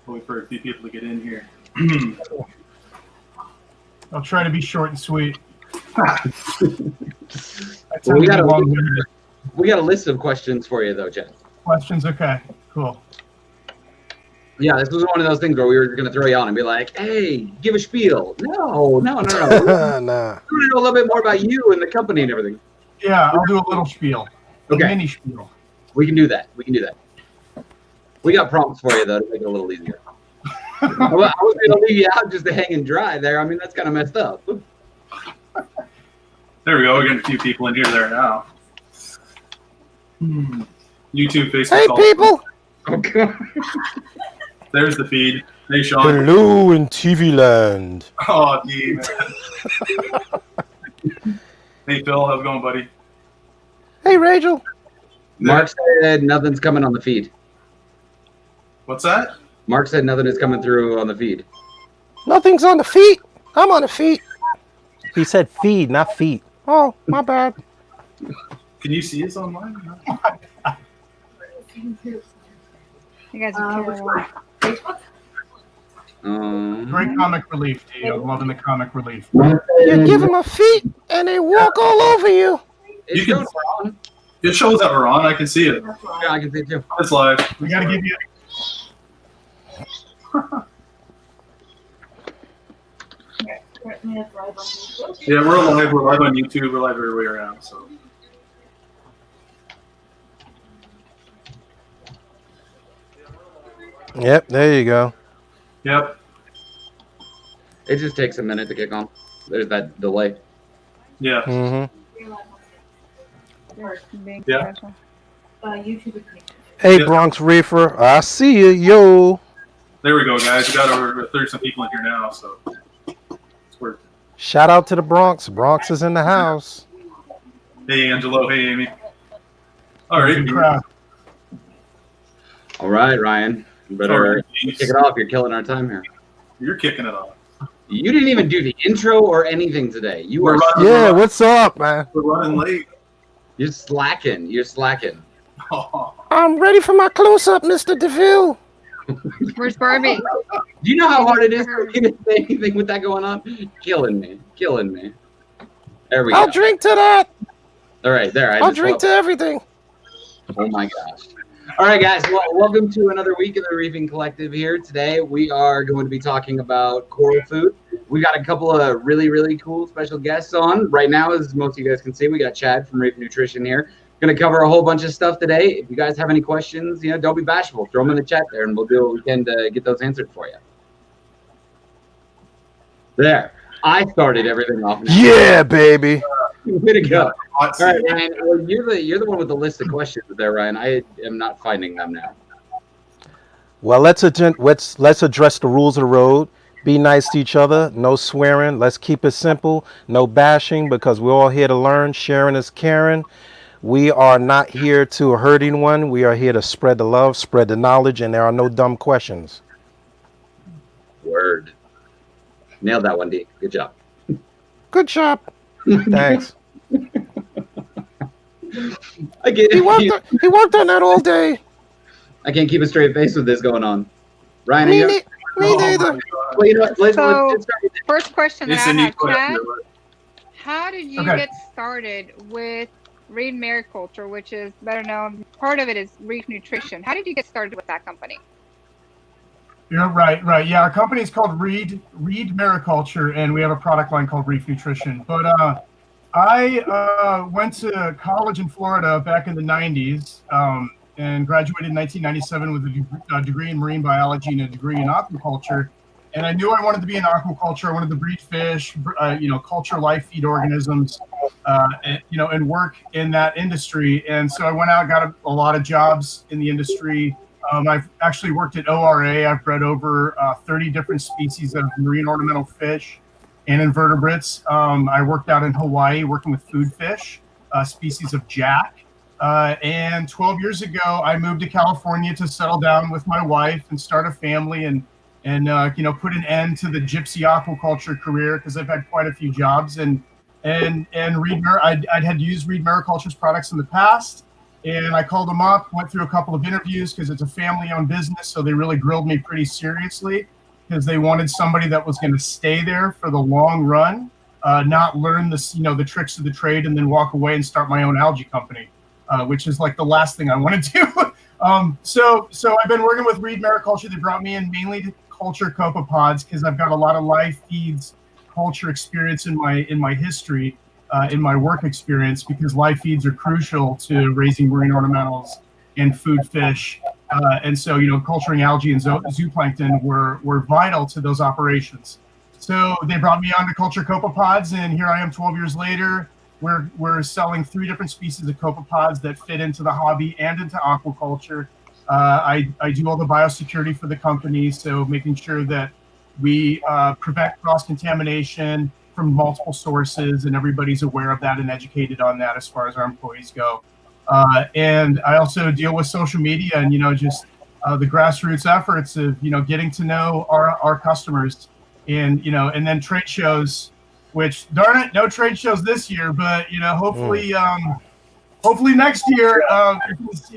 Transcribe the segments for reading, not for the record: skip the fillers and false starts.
Wait for a few people to get in here. I'll try to be short and sweet. Well, we got a list of questions for you, though, Chad. Questions? Okay, cool. Yeah, this was one of those things where we were going to throw you on and be like, hey, give a spiel. No. Nah. We want to know a little bit more about you and the company and everything. Yeah, I'll do a little spiel. Okay. A mini spiel. We can do that. We got prompts for you, though, to make it a little easier. I was going to leave you out just to hang and dry there. I mean, that's kind of messed up. There we go. We're getting a few people in here there now. YouTube, Facebook. Hey, people. Okay. There's the feed. Hey, Sean. Hello in TV land. Oh, D, man. Hey, Phil. How's it going, buddy? Hey, Rachel. Mark said nothing's coming on the feed. What's that? Mark said nothing is coming through on the feed. Nothing's on the feet. I'm on the feet. He said feed, not feet. Oh, my bad. Can you see us online? You guys are terrible. Great comic relief, D. I'm loving the comic relief. You give them a feet, and they walk all over you. It shows we're on. It shows that we're on. I can see it. Yeah, I can see it too. It's live. We got to give you. Yeah, we're live. We're live on YouTube. We're live everywhere around. So. Yep, there you go. Yep. It just takes a minute to kick on. There's that delay. Yeah. Mm-hmm. Yeah. Hey, Bronx Reefer, I see you, yo. There we go, guys. We got over 30 some people in here now, so it's working. Shout out to the Bronx. Bronx is in the house. Hey, Angelo. Hey, Amy. All right. All right, Ryan. You better kick it off. You're killing our time here. You're kicking it off. You didn't even do the intro or anything today. You were Yeah, what's up, man? We're running late. You're slacking. You're slacking. I'm ready for my close-up, Mr. DeVille. Where's Barbie? Do you know how hard it is for me to say anything with that going on? Killing me. Killing me. There we go. I'll drink to that. All right, there. I'll drink to everything. Oh, my gosh. All right, guys. Well, welcome to another week of the Reefing Collective here. Today, we are going to be talking about coral food. We got a couple of really, really cool special guests on. Right now, as most of you guys can see, we got Chad from Reef Nutrition here. Going to cover a whole bunch of stuff today. If you guys have any questions, don't be bashful. Throw them in the chat there, and we'll do what we can to get those answered for you. There. I started everything off now. Yeah, baby. Way to go. All right, Ryan. Well, you're the one with the list of questions there, Ryan. I am not finding them now. Well, let's address the rules of the road. Be nice to each other. No swearing. Let's keep it simple. No bashing, because we're all here to learn. Sharing is caring. We are not here to hurt anyone. We are here to spread the love, spread the knowledge, and there are no dumb questions. Word. Nailed that one, D. Good job. Good job. Thanks. He worked on that all day. I can't keep a straight face with this going on. Ryan, me neither. Well, you know what? Let's start with this. First question that I have, Chad. question. How did you get started with Reef Mariculture, which is better known? Part of it is Reef Nutrition. How did you get started with that company? You're right. Yeah, our company is called Reed Mariculture, and we have a product line called Reef Nutrition. But I went to college in Florida back in the 90s and graduated in 1997 with a degree in marine biology and a degree in aquaculture. And I knew I wanted to be in aquaculture. I wanted to breed fish, culture live feed organisms, and work in that industry. And so I went out, got a lot of jobs in the industry. I've actually worked at ORA. I've bred over 30 different species of marine ornamental fish and invertebrates. I worked out in Hawaii working with food fish, species of jack. And 12 years ago, I moved to California to settle down with my wife and start a family and put an end to the gypsy aquaculture career, because I've had quite a few jobs. And I'd had used Reed Mariculture's products in the past. And I called them up, went through a couple of interviews because it's a family-owned business, so they really grilled me pretty seriously because they wanted somebody that was going to stay there for the long run, not learn the tricks of the trade and then walk away and start my own algae company, which is like the last thing I want to do. So I've been working with Reef Mariculture. They brought me in mainly to culture copepods because I've got a lot of live feeds culture experience in my history. In my work experience, because live feeds are crucial to raising marine ornamentals and food fish. And so, culturing algae and zooplankton were vital to those operations. So they brought me on to culture copepods, and here I am 12 years later. We're selling 3 different species of copepods that fit into the hobby and into aquaculture. I do all the biosecurity for the company, so making sure that we prevent cross-contamination from multiple sources, and everybody's aware of that and educated on that as far as our employees go. And I also deal with social media and, just the grassroots efforts of, getting to know our customers and, and then trade shows, which darn it, no trade shows this year, but, hopefully, hopefully next year,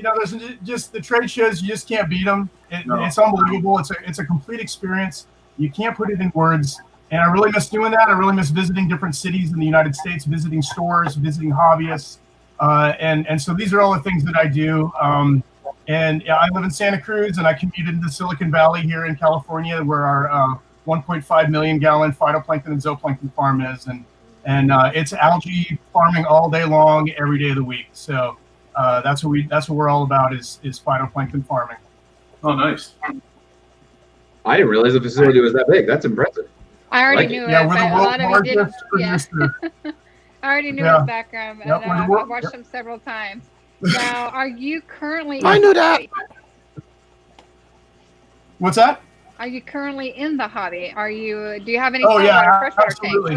there's just the trade shows, you just can't beat them. It's unbelievable. It's a complete experience. You can't put it in words. And I really miss doing that. I really miss visiting different cities in the United States, visiting stores, visiting hobbyists. And so these are all the things that I do. And I live in Santa Cruz, and I commute into Silicon Valley here in California, where our 1.5 million gallon phytoplankton and zooplankton farm is. And it's algae farming all day long, every day of the week. So that's what we're all about is phytoplankton farming. Oh, nice. I didn't realize the facility was that big. That's impressive. I already knew it. Yeah, we're But the a lot world's of you didn't. largest producer. I already knew Yeah. his background, and Yep, we're the I've world- watched him several times. Now, are you currently? I in knew the that. hobby? What's that? Are you currently in the hobby? Do you have any Oh, yeah, saltwater, freshwater tanks? absolutely.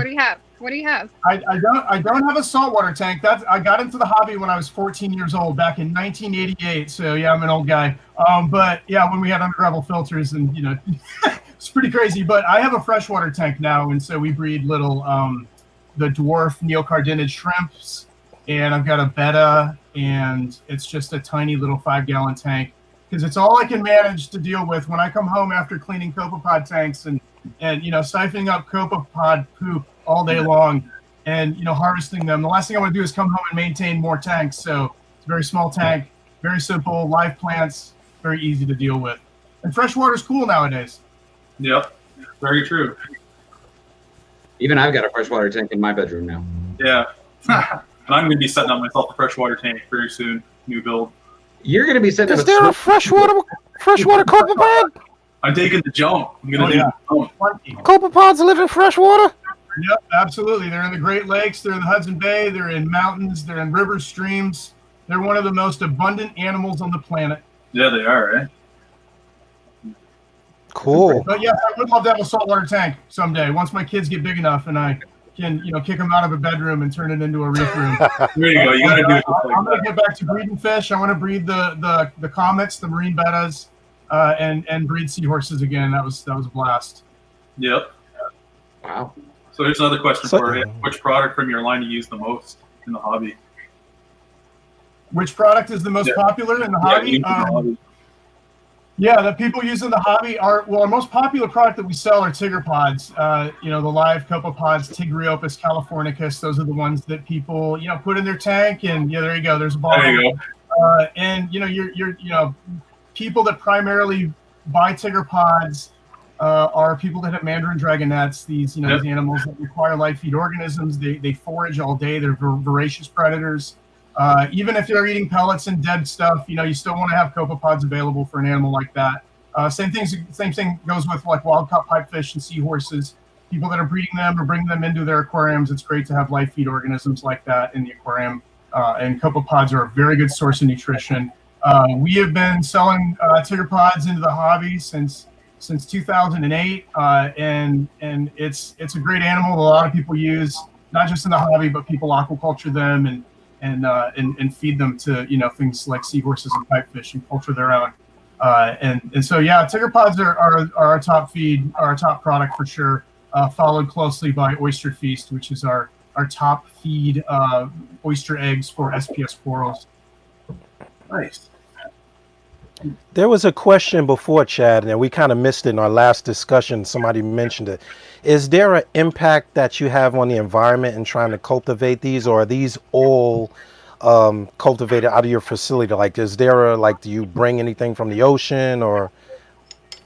What do you have? I don't have a saltwater tank. I got into the hobby when I was 14 years old, back in 1988. So yeah, I'm an old guy. But yeah, when we had undergravel filters, and it's pretty crazy. But I have a freshwater tank now, and so we breed little the dwarf neocardinid shrimps, and I've got a betta, and it's just a tiny little 5-gallon tank because it's all I can manage to deal with when I come home after cleaning copepod tanks and siphoning up copepod poop all day long and harvesting them. The last thing I want to do is come home and maintain more tanks. So it's a very small tank, very simple, live plants, very easy to deal with. And freshwater's cool nowadays. Yep. Very true. Even I've got a freshwater tank in my bedroom now. Yeah. And I'm going to be setting up myself a freshwater tank very soon. New build. You're going to be setting Is up there a freshwater copepod? I'm taking the jump. I'm going to Oh, do yeah. the jump. Copepods live in freshwater? Yep, absolutely. They're in the Great Lakes, they're in the Hudson Bay, they're in mountains, they're in rivers, streams. They're one of the most abundant animals on the planet. Yeah, they are, right? Cool. But yes, I would love to have a saltwater tank someday, once my kids get big enough and I can, kick them out of a bedroom and turn it into a reef room. There you go. You got to do it just I'm like going to that. get back to breeding fish. I want to breed the comets, the marine bettas, and breed seahorses again. That was a blast. Yep. Wow. So here's another question So- for you. Which product from your line do you use the most in the hobby? Which product is the most Yeah. popular in the Yeah, hobby? you use the hobby. Yeah, the people use in the hobby our most popular product that we sell are tigger pods. The live copepods, Tigriopus californicus. Those are the ones that people, put in their tank, and there you go. There's a bottle. There you go. And you're people that primarily buy tigger pods are people that have mandarin dragonets. These Yep. these animals that require live feed organisms. They forage all day. They're voracious predators. Even if they're eating pellets and dead stuff, you still want to have copepods available for an animal like that. Same thing goes with like wild caught pipefish and seahorses. People that are breeding them or bringing them into their aquariums, it's great to have live feed organisms like that in the aquarium. And copepods are a very good source of nutrition. We have been selling tigger pods into the hobby since 2008, and it's a great animal that a lot of people use, not just in the hobby, but people aquaculture them and feed them to things like seahorses and pipefish and culture their own. And so yeah, tigger pods are our top feed, our top product for sure. Followed closely by Oyster Feast, which is our top feed oyster eggs for SPS corals. Nice. There was a question before, Chad, and we kind of missed it in our last discussion. Somebody mentioned it. Is there an impact that you have on the environment in trying to cultivate these, or are these all cultivated out of your facility? Like, is there a, like, do you bring anything from the ocean, or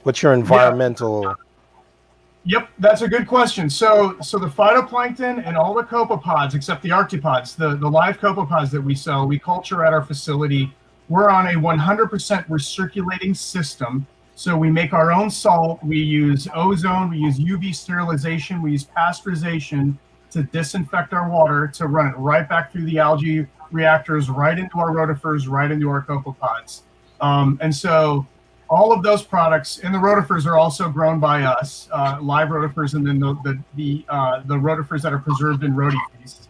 what's your environmental? Yep, that's a good question. So the phytoplankton and all the copepods, except the arthropods, the live copepods that we sell, we culture at our facility. We're on a 100% recirculating system. So we make our own salt. We use ozone. We use UV sterilization. We use pasteurization to disinfect our water, to run it right back through the algae reactors, right into our rotifers, right into our copepods. And so all of those products, and the rotifers are also grown by us, live rotifers, and then the rotifers that are preserved in rotifeast.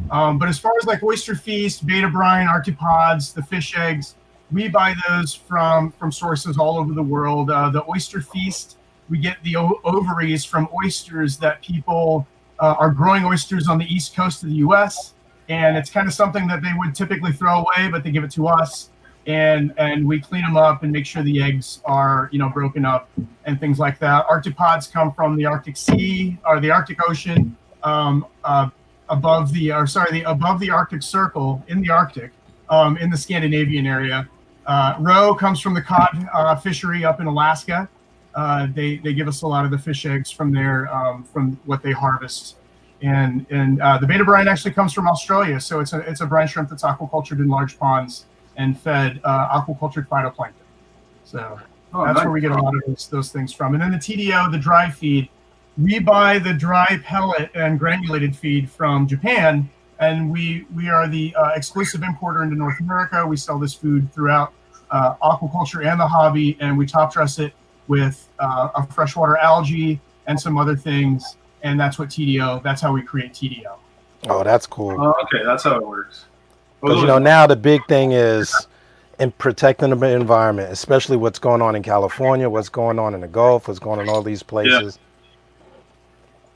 But as far as like oyster feast, beta brine, arthropods, the fish eggs, we buy those from sources all over the world. The oyster feast, we get the ovaries from oysters that people are growing oysters on the east coast of the U.S. And it's kind of something that they would typically throw away, but they give it to us. And we clean them up and make sure the eggs are, broken up and things like that. Arthropods come from the Arctic Sea or the Arctic Ocean, above the Arctic Circle in the Arctic, in the Scandinavian area. Roe comes from the cod fishery up in Alaska. They give us a lot of the fish eggs from there, from what they harvest. And the beta brine actually comes from Australia, so it's a brine shrimp that's aquacultured in large ponds and fed aquacultured phytoplankton. So that's where we get a lot of those things from. And then the TDO, the dry feed, we buy the dry pellet and granulated feed from Japan, and we are the exclusive importer into North America. We sell this food throughout aquaculture and the hobby, and we top dress it with a freshwater algae and some other things, and that's how we create TDO. Oh, that's cool. Oh, okay, that's how it works. Because now the big thing is in protecting the environment, especially what's going on in California, what's going on in the Gulf, what's going on in all these places. Yeah.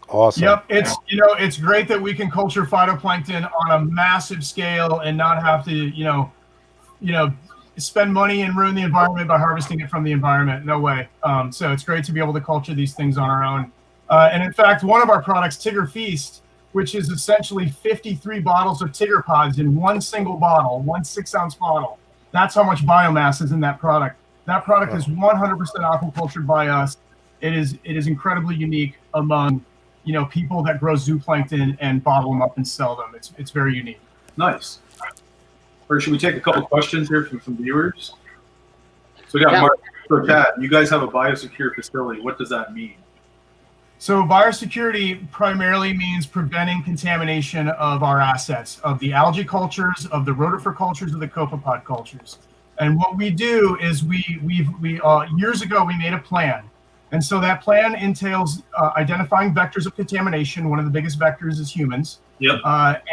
Awesome. Yep, it's great that we can culture phytoplankton on a massive scale and not have to spend money and ruin the environment by harvesting it from the environment. No way. So it's great to be able to culture these things on our own. And in fact, one of our products, Tigger Feast, which is essentially 53 bottles of Tigger pods in one single bottle, 1 6-ounce bottle. That's how much biomass is in that product. That product is 100% aquacultured by us. It is incredibly unique among people that grow zooplankton and bottle them up and sell them. It's very unique. Nice. Or should we take a couple questions here from some viewers? So we got Mark for Chad. You guys have a biosecure facility. What does that mean? So biosecurity primarily means preventing contamination of our assets, of the algae cultures, of the rotifer cultures, of the copepod cultures. And what we do is we years ago, we made a plan. And so that plan entails identifying vectors of contamination. One of the biggest vectors is humans. Yep.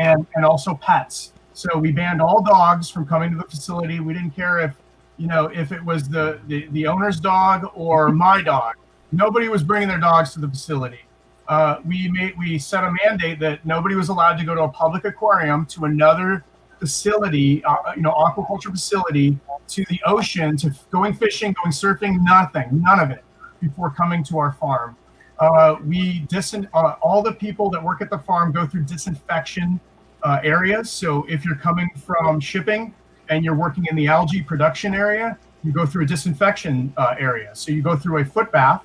And also pets. So we banned all dogs from coming to the facility. We didn't care if it was the owner's dog or my dog. Nobody was bringing their dogs to the facility. We set a mandate that nobody was allowed to go to a public aquarium, to another facility, aquaculture facility, to the ocean, to going fishing, going surfing, none of it before coming to our farm. All the people that work at the farm go through disinfection areas. So if you're coming from shipping and you're working in the algae production area, you go through a disinfection area. So you go through a foot bath,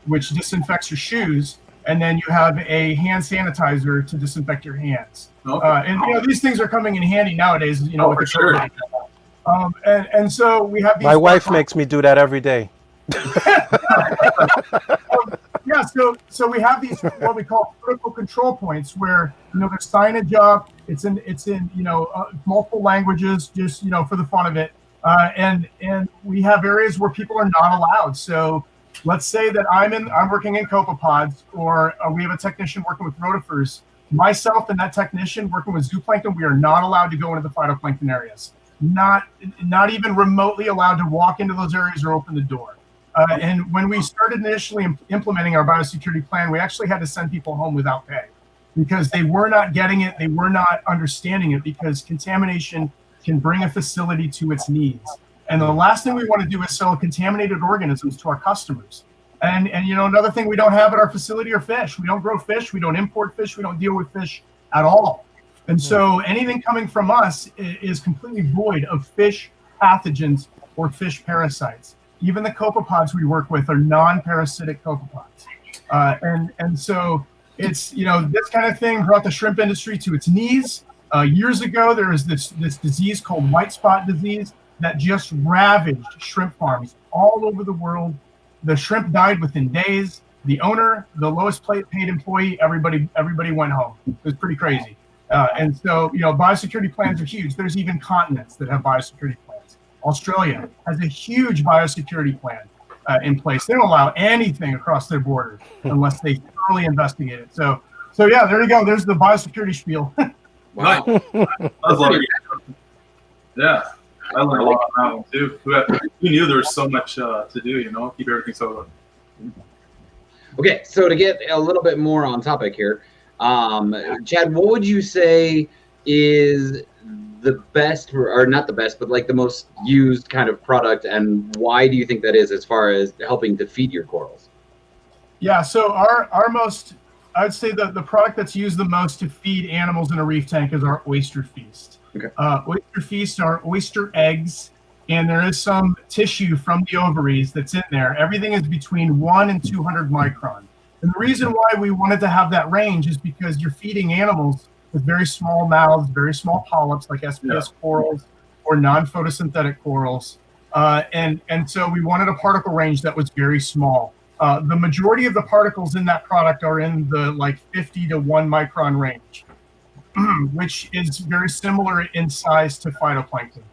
which disinfects your shoes, and then you have a hand sanitizer to disinfect your hands. Okay. And these things are coming in handy nowadays. With the sure. And so we have these. My wife makes me do that every day. Yeah, so we have these what we call critical control points where there's signage up. It's in multiple languages, just for the fun of it. And we have areas where people are not allowed. So let's say that I'm working in copepods, or we have a technician working with rotifers. Myself and that technician working with zooplankton, we are not allowed to go into the phytoplankton areas. Not even remotely allowed to walk into those areas or open the door. And when we started initially implementing our biosecurity plan, we actually had to send people home without pay because they were not getting it. They were not understanding it because contamination can bring a facility to its needs. And the last thing we want to do is sell contaminated organisms to our customers. And another thing we don't have at our facility are fish. We don't grow fish. We don't import fish. We don't deal with fish at all. And so anything coming from us is completely void of fish pathogens or fish parasites. Even the copepods we work with are non-parasitic copepods. And so it's, this kind of thing brought the shrimp industry to its knees. Years ago, there was this disease called white spot disease that just ravaged shrimp farms all over the world. The shrimp died within days. The owner, the lowest paid employee, everybody went home. It was pretty crazy. And so, biosecurity plans are huge. There's even continents that have biosecurity plans. Australia has a huge biosecurity plan in place. They don't allow anything across their border unless they thoroughly investigate it. So yeah, there you go. There's the biosecurity spiel. Wow. Yeah, I learned a lot on that one too. We knew there was so much to do, keep everything so. Okay, so to get a little bit more on topic here, Chad, what would you say is the best, or not the best, but like the most used kind of product, and why do you think that is as far as helping to feed your corals? Yeah, so our most, I would say the product that's used the most to feed animals in a reef tank is our oyster feast. Okay. Oyster feast are oyster eggs, and there is some tissue from the ovaries that's in there. Everything is between 1 and 200 micron. And the reason why we wanted to have that range is because you're feeding animals with very small mouths, very small polyps like SPS corals or non-photosynthetic corals. And so we wanted a particle range that was very small. The majority of the particles in that product are in the 50 to 1 micron range, which is very similar in size to phytoplankton.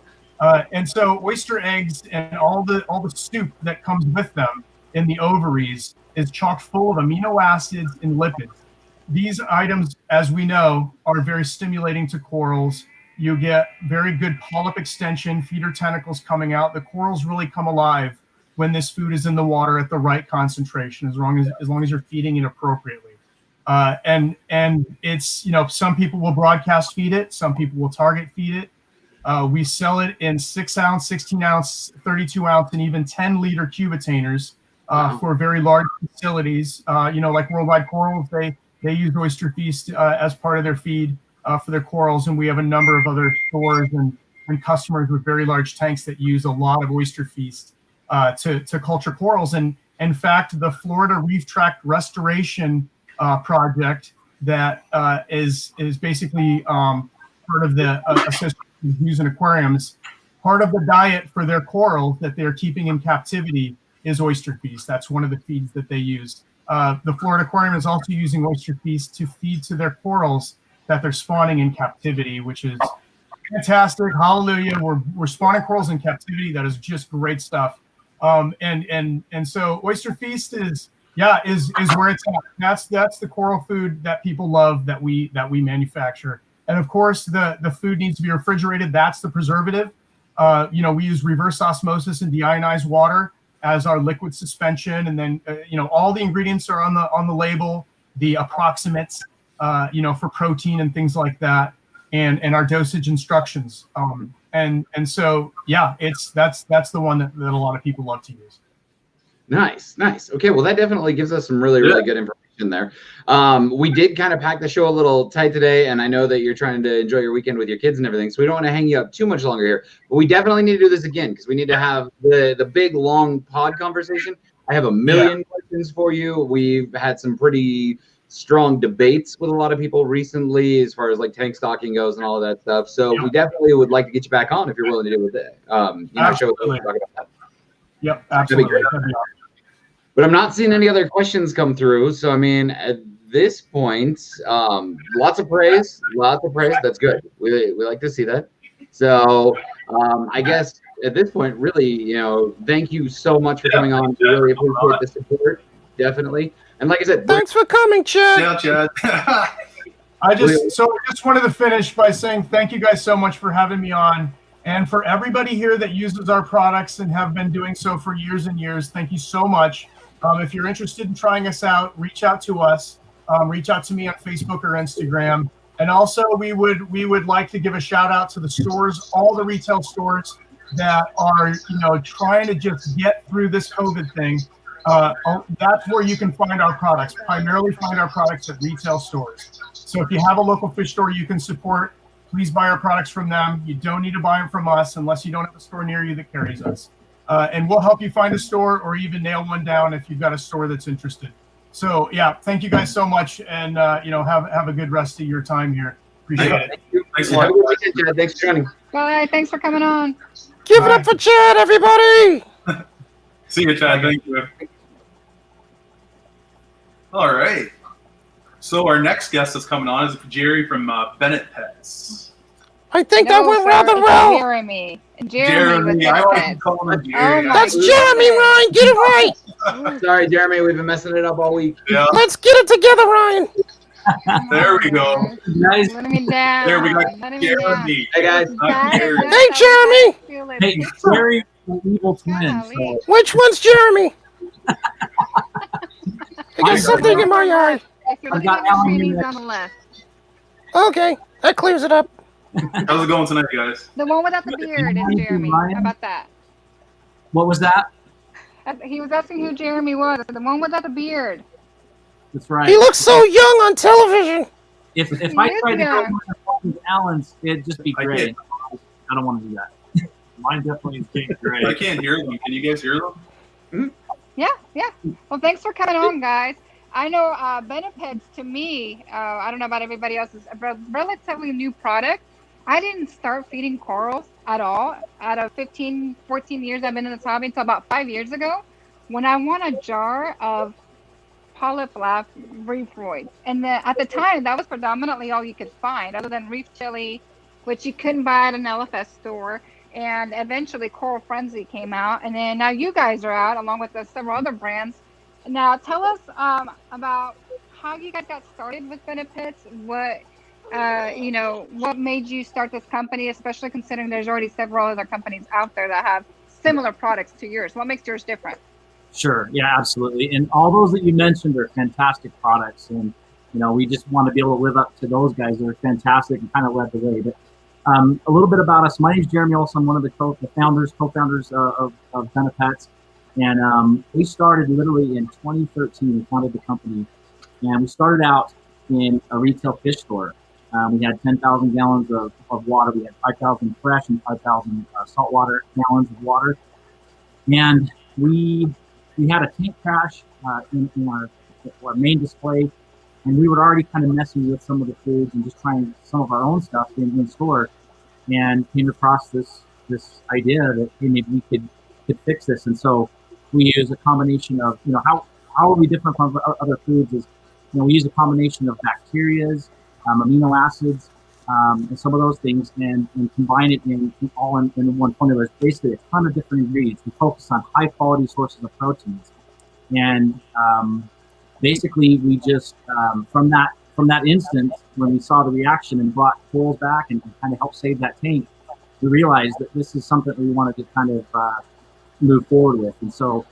And so oyster eggs and all the soup that comes with them in the ovaries is chock full of amino acids and lipids. These items, as we know, are very stimulating to corals. You get very good polyp extension, feeder tentacles coming out. The corals really come alive when this food is in the water at the right concentration, as long as you're feeding it appropriately. And it's, some people will broadcast feed it, some people will target feed it. We sell it in 6 ounce, 16 ounce, 32 ounce, and even 10-liter cubitainers for very large facilities. Like Worldwide Corals, they use Oyster Feast as part of their feed for their corals, and we have a number of other stores and customers with very large tanks that use a lot of Oyster Feast to culture corals. And in fact, the Florida Reef Tract Restoration project that is basically part of the association using aquariums, part of the diet for their corals that they're keeping in captivity is Oyster Feast. That's one of the feeds that they use. The Florida Aquarium is also using Oyster Feast to feed to their corals that they're spawning in captivity, which is fantastic. Hallelujah. We're spawning corals in captivity. That is just great stuff. And so Oyster Feast is where it's at. That's the coral food that people love that we manufacture. And of course, the food needs to be refrigerated. That's the preservative. We use reverse osmosis and deionized water as our liquid suspension, and then all the ingredients are on the label, the approximates, for protein and things like that, and our dosage instructions. And so that's the one that a lot of people love to use. Nice. Okay, well that definitely gives us some really good information there. We did kind of pack the show a little tight today, and I know that you're trying to enjoy your weekend with your kids and everything, so we don't want to hang you up too much longer here. But we definitely need to do this again because we need to have the big long pod conversation. I have a million questions for you. We've had some pretty strong debates with a lot of people recently as far as like tank stocking goes and all of that stuff. So we definitely would like to get you back on if you're willing to do it. Absolutely. Talk about that. Yep, absolutely. But I'm not seeing any other questions come through. So, I mean, at this point, lots of praise. That's good. We like to see that. So, I guess at this point, really, thank you so much for coming on. We really appreciate the support. Definitely. And like I said, Thanks for coming, Chad. Yeah, Chad. I just wanted to finish by saying thank you guys so much for having me on. And for everybody here that uses our products and have been doing so for years and years, thank you so much. If you're interested in trying us out, reach out to us. Reach out to me on Facebook or Instagram. And also, we would like to give a shout out to the stores, all the retail stores that are trying to just get through this COVID thing. That's where you can find our products. Primarily find our products at retail stores. So if you have a local fish store you can support, please buy our products from them. You don't need to buy them from us unless you don't have a store near you that carries us. And we'll help you find a store or even nail one down if you've got a store that's interested. So yeah, thank you guys so much, and have a good rest of your time here. Appreciate it. Thank you. Thanks a Have lot. a good weekend, Chad. Thanks for joining. Bye. Thanks for coming on. Give it up for Chad, everybody. See you, Chad. Thank you. All right. So our next guest that's coming on is Jerry from Benepets. I think that went sir, rather it's well. Jeremy. Jeremy I with like to call him Jerry. Oh my That's Jeremy, Ryan. Get it right. Sorry, Jeremy. We've been messing it up all week. Yeah, Let's get it together, Ryan. there we go. Nice. Letting me down. There we got Letting me down. Jeremy. Hey, guys. Not Jerry. Hey, Jeremy. Hey, Jerry, the evil twin. So Which one's Jeremy? I got something in my eye. If you're I looking got at the Alan screen, he's here. on the left. Okay, that clears it up. How's it going tonight, guys? The one without the beard is Jeremy. How about that? what was that? He was asking who Jeremy was. The one without the beard. That's right. He looks so young on television. If He I is tried to go young. with Alan's, it'd just be I great. did. I don't want to do that. Mine definitely is being great. I can't hear them. Can you guys hear them? Yeah. Well, thanks for coming on, guys. I know Benepets, to me, I don't know about everybody else, is a relatively new product. I didn't start feeding corals at all out of 15, 14 years I've been in this hobby until about 5 years ago when I won a jar of polyflap reefroids. And at the time, that was predominantly all you could find other than reef chili, which you couldn't buy at an LFS store. And eventually Coral Frenzy came out. And then now you guys are out along with several other brands. Now tell us about how you guys got started with Benepets. What made you start this company, especially considering there's already several other companies out there that have similar products to yours. What makes yours different? Sure. Yeah, absolutely. And all those that you mentioned are fantastic products. And, we just want to be able to live up to those guys that are fantastic and kind of led the way. But a little bit about us. My name is Jeremy Olson. I'm one of the co-founders of Benepets. And we started literally in 2013. We founded the company. And we started out in a retail fish store. We had 10,000 gallons of water. We had 5,000 fresh and 5,000 saltwater gallons of water. And we had a tank crash in our main display, and we were already kind of messing with some of the foods and just trying some of our own stuff in store, and came across this idea that hey, maybe we could fix this. And so we use a combination of how are we different from other foods is we use a combination of bacterias, amino acids, and some of those things, and combine it in one formula. It's basically a ton of different ingredients. We focus on high quality sources of proteins, and basically we just from that instance, when we saw the reaction and brought corals back and kind of helped save that tank, we realized that this is something we wanted to kind of move forward with. And so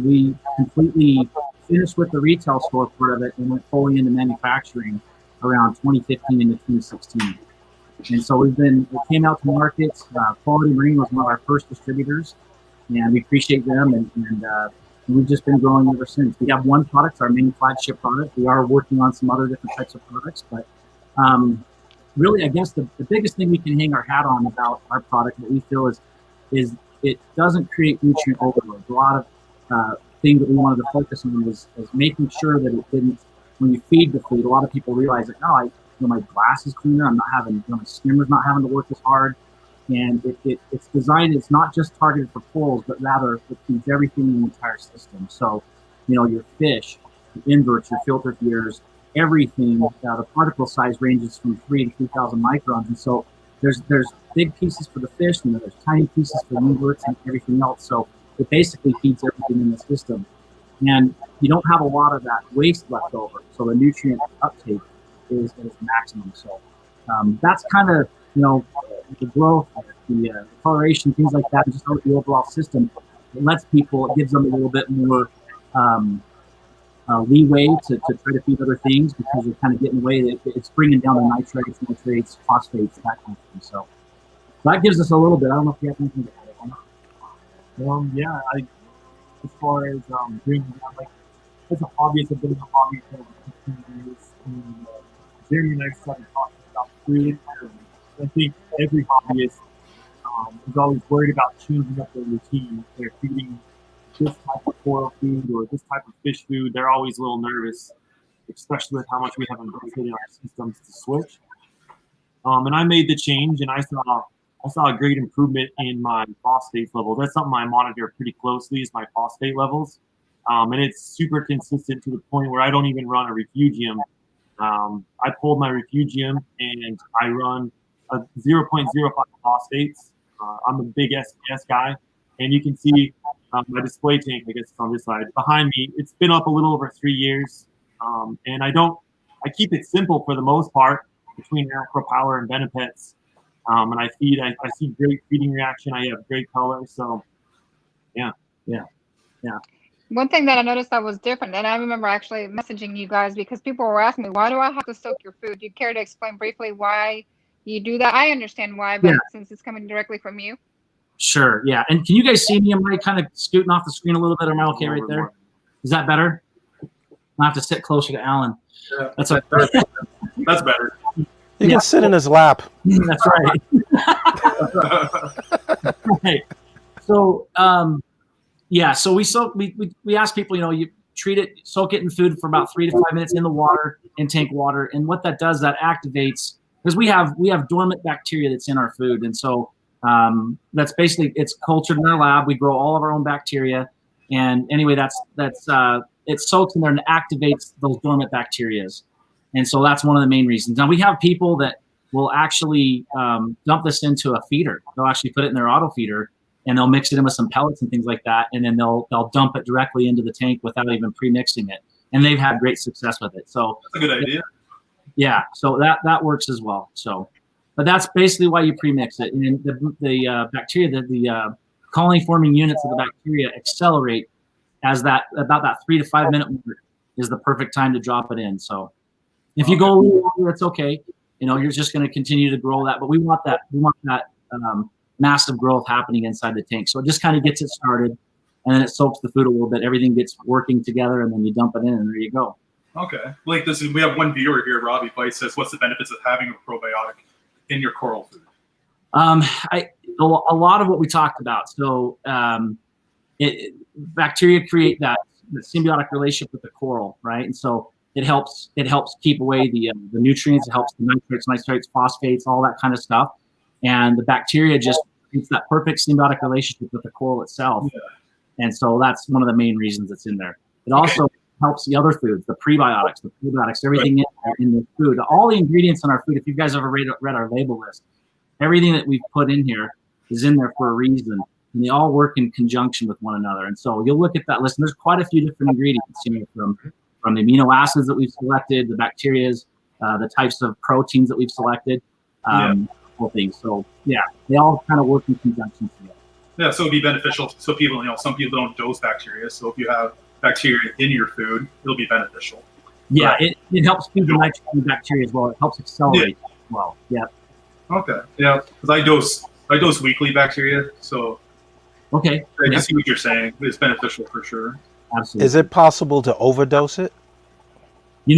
we completely finished with the retail store part of it and went fully into manufacturing around 2015 into 2016. And so it came out to markets. Quality Marine was one of our first distributors, and we appreciate them, and we've just been growing ever since. We have one product, our main flagship product. We are working on some other different types of products, but really, I guess the biggest thing we can hang our hat on about our product, what we feel is it doesn't create nutrient overload. A lot of things that we wanted to focus on was making sure that it didn't. When you feed the food, a lot of people realize that my glass is cleaner. I'm not having my skimmer's not having to work as hard, and it's designed. It's not just targeted for corals, but rather it feeds everything in the entire system. So, your fish, your inverts, your filter feeders, everything. The particle size ranges from 3 to 3,000 microns, and so there's big pieces for the fish, and there's tiny pieces for the inverts and everything else. So it basically feeds everything in the system, and you don't have a lot of that waste left over. So the nutrient uptake is maximum. So that's kind of, the growth, the coloration, things like that, and just the overall system. It lets people, it gives them a little bit more leeway to try to feed other things because they're kind of getting away. It's bringing down the nitrates, phosphates, that kind of thing. So that gives us a little bit. I don't know if you have anything to add on. Yeah, as far as bringing down, like, as a hobbyist, I've been in the hobby for like 15 years. And, Jeremy and I started talking about food. I think every hobbyist is always worried about changing up their routine. If they're feeding this type of coral food or this type of fish food, they're always a little nervous, especially with how much we have invested in our systems to switch. And I made the change, and I saw a great improvement in my phosphate levels. That's something I monitor pretty closely, is my phosphate levels. And it's super consistent to the point where I don't even run a refugium. I pulled my refugium and I run a 0.05 phosphates. I'm a big SPS guy, and you can see my display tank, I guess it's on this side behind me. It's been up a little over 3 years, and I keep it simple for the most part between Power and Benepets. And I see great feeding reaction. I have great color. So, yeah. One thing that I noticed that was different, and I remember actually messaging you guys because people were asking me, why do I have to soak your food? Do you care to explain briefly why you do that? I understand why, but since it's coming directly from you. Sure, yeah. And can you guys see me? Am I kind of scooting off the screen a little bit? Am I okay right there? Is that better? I have to sit closer to Alan. Yeah, that's okay. That's better. You can sit in his lap. That's right. Right. So, so we ask people, you treat it, soak it in food for about 3 to 5 minutes in the water, in tank water, and what that does, that activates, because we have dormant bacteria that's in our food, and so that's basically, it's cultured in our lab. We grow all of our own bacteria, and anyway, that's it soaks in there and activates those dormant bacterias, and so that's one of the main reasons. Now we have people that will actually dump this into a feeder. They'll actually put it in their auto feeder, and they'll mix it in with some pellets and things like that, and then they'll dump it directly into the tank without even pre-mixing it, and they've had great success with it. So that's a good idea. Yeah, so that works as well. So, but that's basically why you pre-mix it, and the bacteria, the colony-forming units of the bacteria accelerate as about that 3 to 5 minute mark is the perfect time to drop it in. So, if you go a little longer, it's okay. You're just going to continue to grow that, but we want that massive growth happening inside the tank. So it just kind of gets it started, and then it soaks the food a little bit. Everything gets working together, and then you dump it in, and there you go. Okay. Like this, we have one viewer here, Robbie Bice, says, "What's the benefits of having a probiotic in your coral food?" A lot of what we talked about. So bacteria create that symbiotic relationship with the coral, right? And so it helps keep away the nutrients. It helps the nitrates, phosphates, all that kind of stuff. And the bacteria just creates that perfect symbiotic relationship with the coral itself. Yeah. And so that's one of the main reasons it's in there. It also helps the other foods, the prebiotics, everything in the food. All the ingredients in our food, if you guys ever read our label list, everything that we've put in here is in there for a reason. And they all work in conjunction with one another. And so you'll look at that list, and there's quite a few different ingredients, from the amino acids that we've selected, the bacterias, the types of proteins that we've selected. Whole thing. So they all kind of work in conjunction together. Yeah, so it'd be beneficial. So people, some people don't dose bacteria. So if you have bacteria in your food, it'll be beneficial. Yeah, right. It helps feed the nitrogen bacteria as well. It helps accelerate as well. Yeah. Okay. Yeah, because I dose weekly bacteria. So okay, I can see what you're saying. It's beneficial for sure. Absolutely. Is it possible to overdose it? When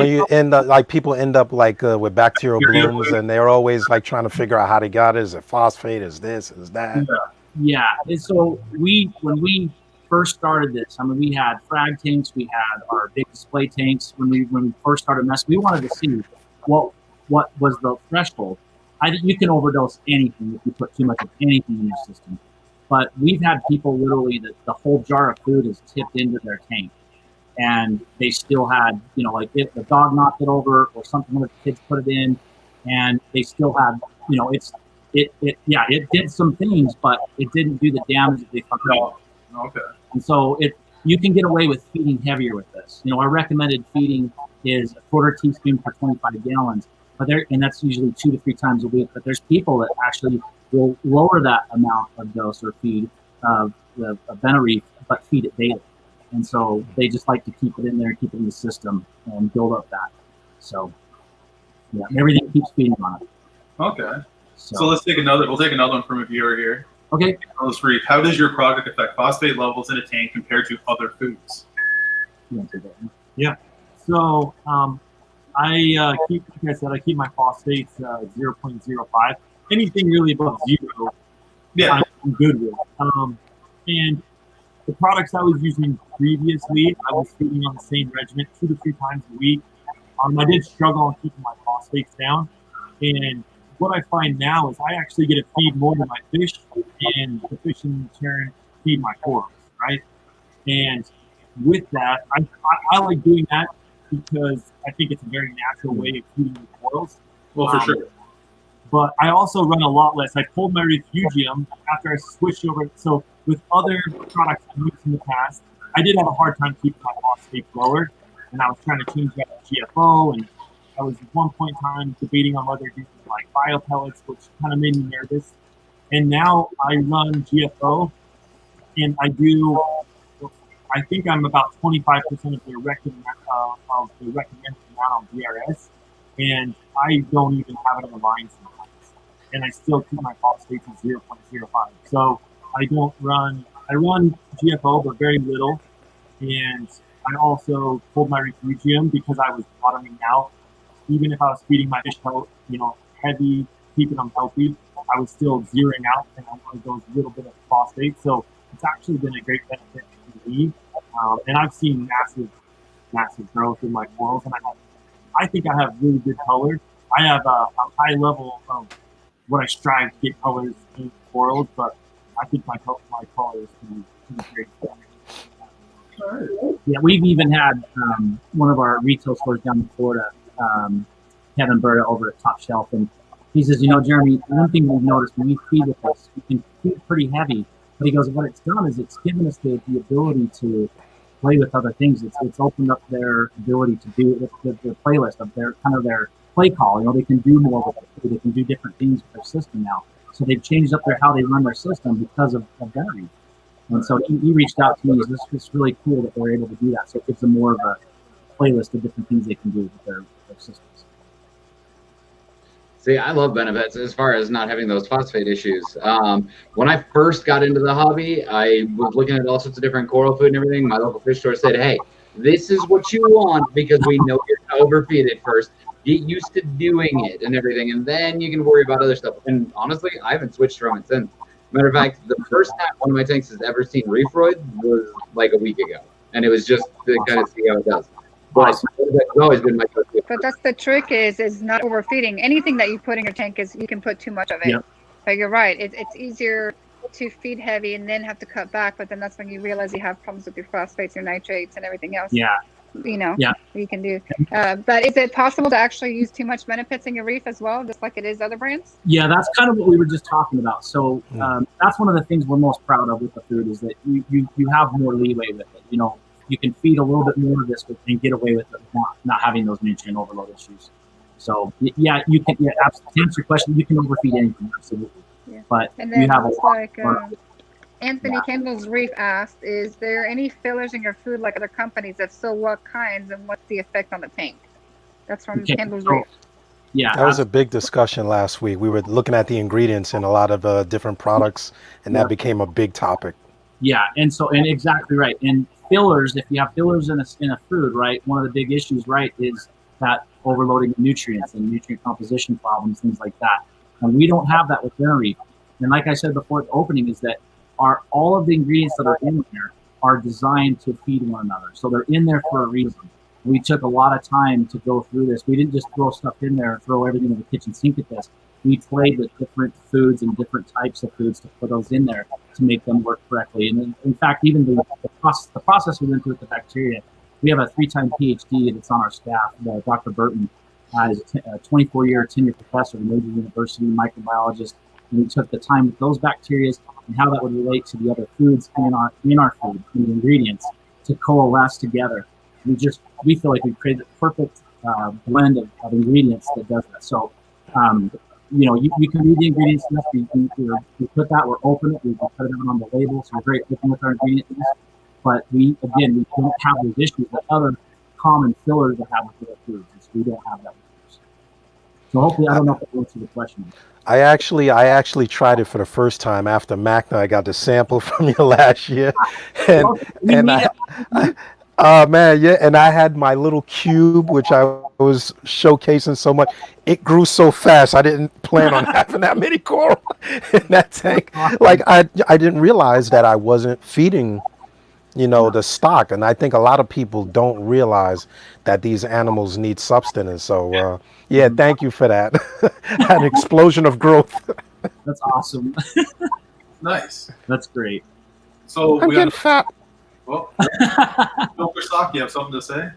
you end up, like people end up with bacterial blooms, and they're always trying to figure out how they got it. Is it phosphate? Is this? Is that? Yeah. And so when we first started this, we had frag tanks, we had our big display tanks. When we first started messing, we wanted to see what was the threshold. I think you can overdose anything if you put too much of anything in your system. But we've had people literally that the whole jar of food is tipped into their tank. And they still had, if the dog knocked it over or something, one of the kids put it in, and they still had, it did some things, but it didn't do the damage that they thought it would. Okay. And so you can get away with feeding heavier with this. Our recommended feeding is a 1/4 teaspoon per 25 gallons, and that's usually 2 to 3 times a week. But there's people that actually will lower that amount of dose or feed of Benereef, but feed it daily. And so they just like to keep it in there, keep it in the system, and build up that. So yeah, everything keeps feeding on it. Okay. So let's take another. We'll take another one from a viewer here. Okay. Reef, how does your product affect phosphate levels in a tank compared to other foods? Yeah. So I keep, like I said, I keep my phosphates 0.05. Anything really above 0, Yeah. I'm good with. And the products I was using previously, I was feeding on the same regimen 2 to 3 times a week. I did struggle on keeping my phosphates down. And what I find now is I actually get to feed more than my fish, and the fish in turn feed my corals, right? And with that, I like doing that because I think it's a very natural way of feeding the corals. Well, for sure. But I also run a lot less. I pulled my refugium after I switched over. So with other products I used in the past, I did have a hard time keeping my phosphate lower, and I was trying to change that to GFO, and I was at one point in time debating on whether to do like bio pellets, which kind of made me nervous. And now I run GFO, and I do. I think I'm about 25% of the recommended amount on DRS, and I don't even have it on the line sometimes. And I still keep my phosphates at 0.05. So I run GFO, but very little. And I also pulled my refugium because I was bottoming out. Even if I was feeding my fish, heavy, keeping them healthy, I was still zeroing out, and I wanted those little bit of phosphate. So it's actually been a great benefit to me. And I've seen massive growth in my corals, and I think I have really good colors. I have a high level of what I strive to get colors in corals, but I think my colors can be great. Yeah, we've even had one of our retail stores down in Florida, Kevin Burda over at Top Shelf, and he says, Jeremy, one thing we've noticed when we feed with this, we can feed pretty heavy, but he goes, what it's done is it's given us the ability to play with other things. It's opened up their ability to do the playlist of their play call. They can do more with it. They can do different things with their system now. So they've changed up how they run their system because of that. And so he reached out to me. It's really cool that they're able to do that. So it gives them more of a playlist of different things they can do with their systems. See, I love Benepets as far as not having those phosphate issues. When I first got into the hobby, I was looking at all sorts of different coral food and everything. My local fish store said, hey, this is what you want because we know you're going to overfeed it first. Get used to doing it and everything, and then you can worry about other stuff. And honestly, I haven't switched from it since. Matter of fact, the first time one of my tanks has ever seen reef roid was like a week ago. And it was just to kind of see how it does. But that's always been my go-to. But that's the trick is not overfeeding. Anything that you put in your tank is you can put too much of it. Yep. But you're right. It's easier to feed heavy and then have to cut back. But then that's when you realize you have problems with your phosphates, your nitrates, and everything else. Yeah. You can do. But is it possible to actually use too much Benepets in your reef as well, just like it is other brands? Yeah, that's kind of what we were just talking about. So that's one of the things we're most proud of with the food is that you have more leeway with it. You can feed a little bit more of this and get away with it, not having those nutrient overload issues. So yeah, you can. Yeah, absolutely. To answer your question, you can overfeed anything, absolutely. Yeah. But and then you have it's like Anthony Kendall's Reef asked, is there any fillers in your food like other companies? If so, what kinds and what's the effect on the tank? That's from Kendall's Reef. Yeah, that was a big discussion last week. We were looking at the ingredients in a lot of different products, and that became a big topic. Yeah, and exactly right. And fillers, if you have fillers in a food, right, one of the big issues, right, is that overloading of nutrients and nutrient composition problems, things like that. And we don't have that with Reef. And like I said before at the opening, is that all of the ingredients that are in there are designed to feed one another. So they're in there for a reason. We took a lot of time to go through this. We didn't just throw stuff in there and throw everything in the kitchen sink at this. We played with different foods and different types of foods to put those in there to make them work correctly. And in fact, even the process we went through with the bacteria, we have a 3-time PhD that's on our staff, Dr. Burton, is a 24-year tenured professor at a major university, microbiologist, and we took the time with those bacteria and how that would relate to the other foods in our food, in the ingredients, to coalesce together. We feel like we created a perfect blend of ingredients that does that. So, you can read the ingredients list. We put that, we're open it, we put it on the label, so we're very open with our ingredient list. but we don't have those issues that other common fillers that have with their foods. We don't have that with ours. So hopefully, I don't know if that answers the question. I actually tried it for the first time after Magna. I got the sample from you last year, and man, yeah, and I had my little cube which I was showcasing so much. It grew so fast. I didn't plan on having that many coral in that tank. Like I didn't realize that I wasn't feeding, the stock, and I think a lot of people don't realize that these animals need substance. So yeah, thank you for that. An explosion of growth. That's awesome. Nice. That's great. So I'm we getting got. fat. Well, Filter Stock, you have something to say?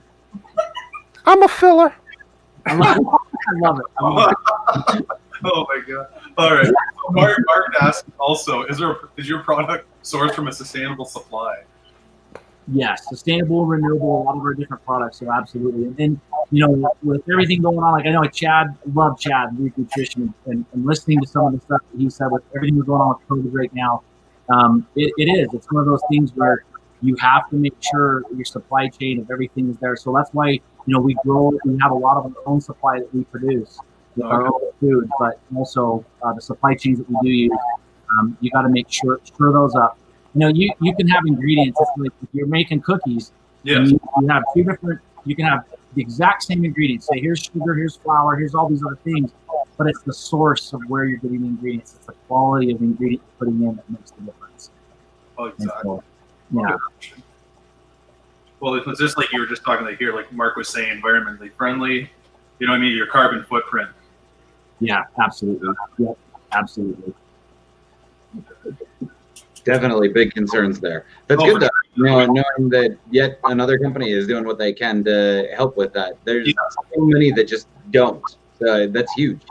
I'm a filler. I love it. Oh my god! All right. So Mark asked also: Is your product sourced from a sustainable supply? Yes, sustainable, renewable, a lot of our different products. So absolutely. And then, with everything going on, like I know Chad, love Chad, Reef Nutrition, and listening to some of the stuff that he said with everything that's going on with COVID right now, it's one of those things where you have to make sure your supply chain of everything is there. So that's why, we have a lot of our own supply that we produce with our own food, but also the supply chains that we do use, you got to make sure those up. You can have ingredients. It's like if you're making cookies, Yes. you have two different, you can have the exact same ingredients. Say, here's sugar, here's flour, here's all these other things, but it's the source of where you're getting the ingredients. It's the quality of the ingredient you're putting in that makes the difference. Oh, exactly. So, yeah. Well, it's just like you were just talking like here, like Mark was saying, environmentally friendly. You know what I mean? Your carbon footprint. Yeah, absolutely. Yeah, absolutely. Definitely big concerns there. That's good though. Knowing that yet another company is doing what they can to help with that. There's so many that just don't. That's huge.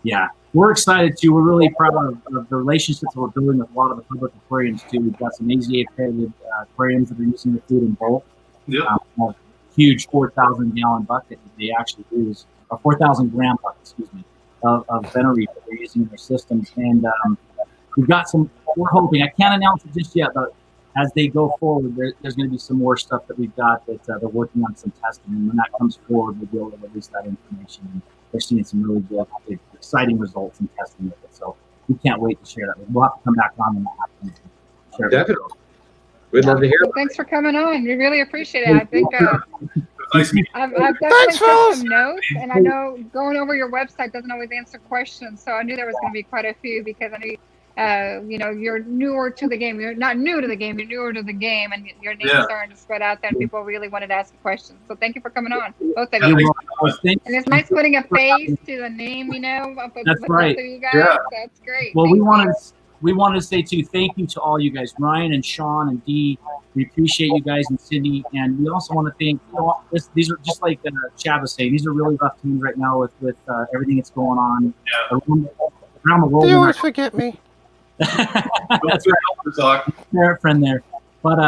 Yeah, we're excited too. We're really proud of the relationships that we're building with a lot of the public aquariums too. We've got some AZA accredited aquariums that are using the food in bulk. Yeah. A huge 4,000 gallon bucket that they actually use, or 4,000 gram bucket, excuse me, of Benepets that they're using in their systems. And we've got some. We're hoping. I can't announce it just yet, but as they go forward, there's going to be some more stuff that we've got that they're working on some testing. And when that comes forward, we'll be able to release that information. And they're seeing some really good, exciting results in testing with it. So we can't wait to share that. We'll have to come back on when that happens. Definitely. We'd love to hear. Well, thanks for coming on. We really appreciate it. I think Nice meeting I've definitely took some notes, and I know going over your website doesn't always answer questions. So I knew there was going to be quite a few because I knew you're newer to the game. You're not new to the game. You're newer to the game, and your name's starting to spread out there, and people really wanted to ask questions. So thank you for coming on, both of you. And it's nice putting a face to the name, That's right. Both of you guys. Yeah. That's great. Well, Thank we wanted to say too, thank you to all you guys, Ryan and Sean and Dee. We appreciate you guys and Cindy, and we also want to thank. These are just like Chad was saying. These are really rough times right now with everything that's going on around the world. You always forget me. That's right. They're a friend there. But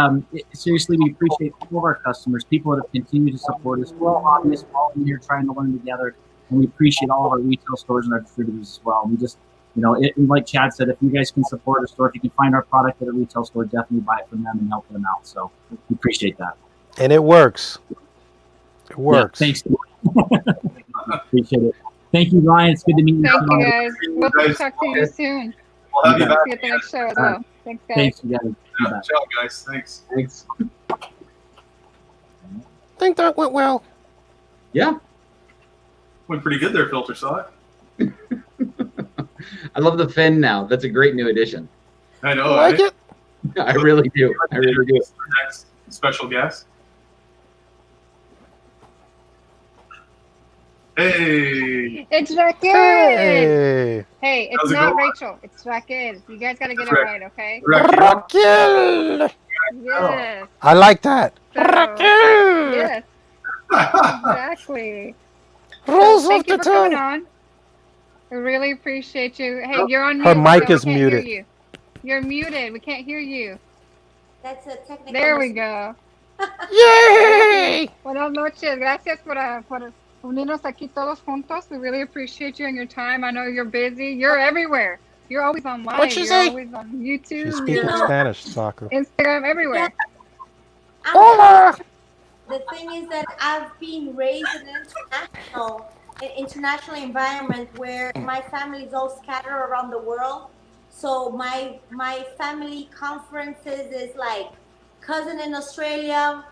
seriously, we appreciate all of our customers, people that have continued to support us. We're all hobbyists. We're all in here trying to learn together, and we appreciate all of our retail stores and our distributors as well. We just, like Chad said, if you guys can support our store, if you can find our product at a retail store, definitely buy it from them and help them out. So we appreciate that. And it works. It works. Yeah, thanks. Appreciate it. Thank you, Ryan. It's good to meet you. you guys. We'll talk to you soon. We'll have you back. See you at the next show as well. Thanks, guys. Thanks, you guys. Yeah, ciao, guys. Thanks. Think that went well. Yeah. Went pretty good there, Filter Saw it. I love the fin now. That's a great new addition. I know. Like it? I really do. I really do. Next special guest. Hey. It's Raquel. Hey. Hey, it's How's it not going? Rachel. It's Raquel. You guys got to get it right, okay? Raquel. Yes. I like that. So, Raquel. yes, exactly. Rolls Thank off you the for coming tongue. on. We really appreciate you. Hey, you're on mute. Her mic so is we can't hear muted. you. You're muted. We can't hear you. That's a technical. There we go. Yay! Buenas noches. Gracias por unirnos aquí todos juntos. We really appreciate you and your time. I know you're busy. You're everywhere. You're always online. What'd she You're say? always on YouTube. She's speaking Spanish, Soccer. Instagram, everywhere. Hola! The thing is that I've been raised in an international environment where my family is all scattered around the world. So my family conferences is like cousin in Australia,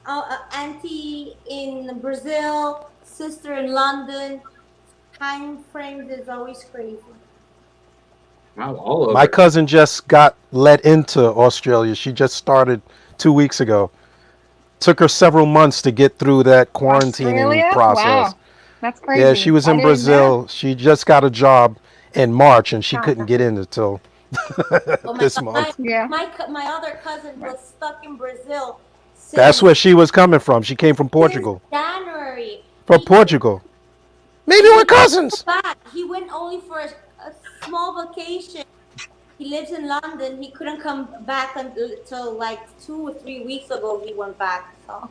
auntie in Brazil, sister in London. Time frames is always crazy. Wow, all over. My cousin just got let into Australia. She just started 2 weeks ago. Took her several months to get through that quarantining Australia? process. Wow. That's Yeah, she crazy. was I in didn't know. Brazil. She just got a job in March and she couldn't Uh-huh. get in until Oh my this god, month. Yeah. my other cousin was stuck in Brazil That's since where she was coming from. She came from since Portugal. January. From Portugal. Maybe And he we're cousins. back. He went only for a small vacation. He lives in London. He couldn't come back until like 2 or 3 weeks ago. He went back. So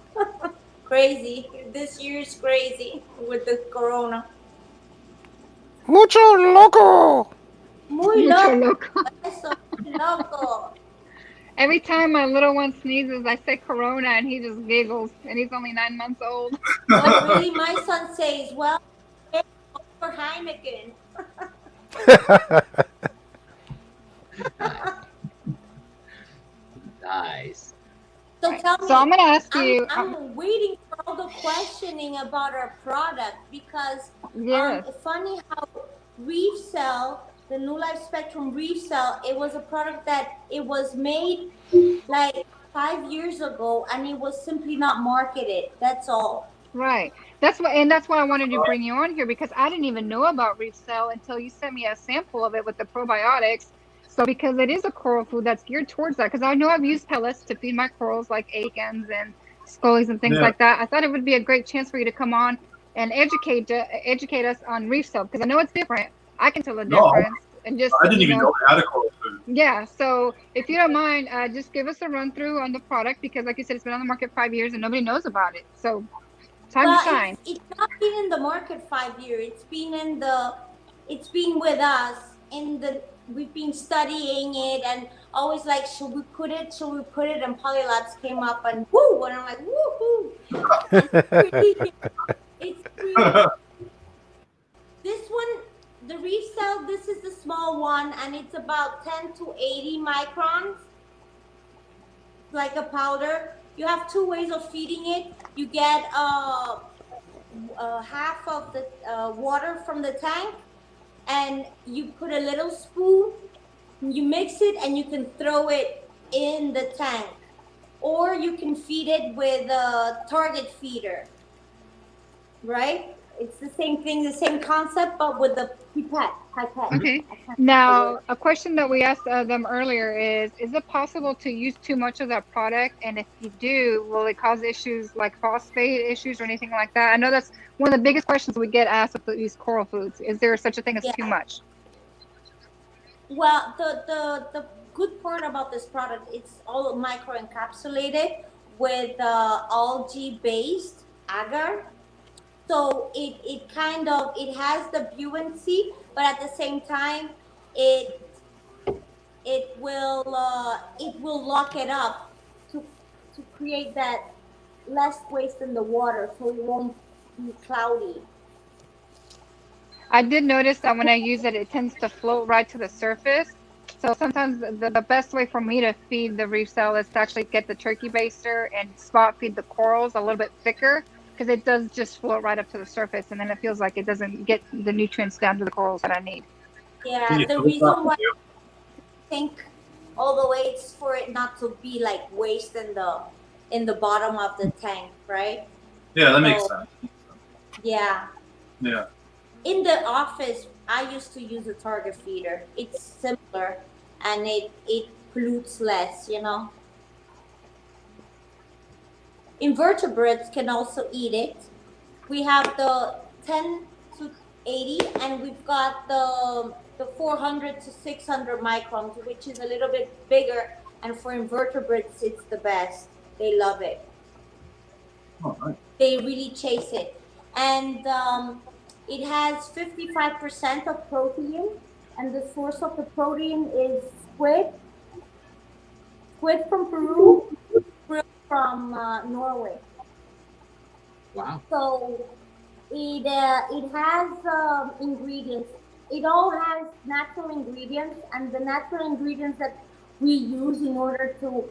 crazy. This year's crazy with the corona. Mucho loco. Muy Mucho loco. loco. Eso, muy loco. Every time my little one sneezes, I say Corona, and he just giggles. And he's only 9 months old. But really, my son says, "Well, for Heineken." Nice. So Right. tell me, So I'm gonna ask you. I'm waiting for all the questioning about our product because Yes. funny how Reef Cell, the New Life Spectrum Reef Cell, it was a product that it was made like 5 years ago and it was simply not marketed. That's all. Right. That's why I wanted to bring you on here because I didn't even know about Reef Cell until you sent me a sample of it with the probiotics. So because it is a coral food that's geared towards that, because I know I've used pellets to feed my corals like acans and scullies and things Yeah. like that. I thought it would be a great chance for you to come on and educate us on Reef Cell because I know it's different. I can tell the No, difference and just I didn't even know they had a coral food. yeah. So if you don't mind, just give us a run through on the product because, like you said, it's been on the market 5 years and nobody knows about it. So time to Well, shine. it's not been in the market 5 years. It's been with us in the. We've been studying it and always like, should we put it? Should we put it? And Polylabs came up and woo, and I'm like, woohoo! And it's really this one, the Reef Cell. This is the small one, and it's about 10 to 80 microns, like a powder. You have two ways of feeding it. You get half of the water from the tank, and you put a little spoon, you mix it, and you can throw it in the tank. Or you can feed it with a target feeder, right? It's the same thing, the same concept, but with the pipette. Okay. Now, a question that we asked them earlier is it possible to use too much of that product? And if you do, will it cause issues like phosphate issues or anything like that? I know that's one of the biggest questions we get asked with these coral foods. Is there such a thing as too much? Well, the good part about this product, it's all microencapsulated with algae-based agar. So it kind of it has the buoyancy, but at the same time, it it will lock it up to create that less waste in the water, so it won't be cloudy. I did notice that when I use it, it tends to float right to the surface. So sometimes the best way for me to feed the reef cell is to actually get the turkey baster and spot feed the corals a little bit thicker because it does just float right up to the surface and then it feels like it doesn't get the nutrients down to the corals that I need. Yeah, the reason why I think all the way it's for it not to be like waste in the bottom of the tank, right? Yeah, that makes sense. Yeah. Yeah. In the office, I used to use a target feeder. It's simpler and it pollutes less, you know. Invertebrates can also eat it. We have the 10 to 80 and we've got the 400 to 600 microns, which is a little bit bigger, and for invertebrates it's the best. They love it. Oh, nice. They really chase it. And it has 55% of protein, and the source of the protein is squid from Peru, krill from Norway. Wow. So it has ingredients. It all has natural ingredients, and the natural ingredients that we use in order to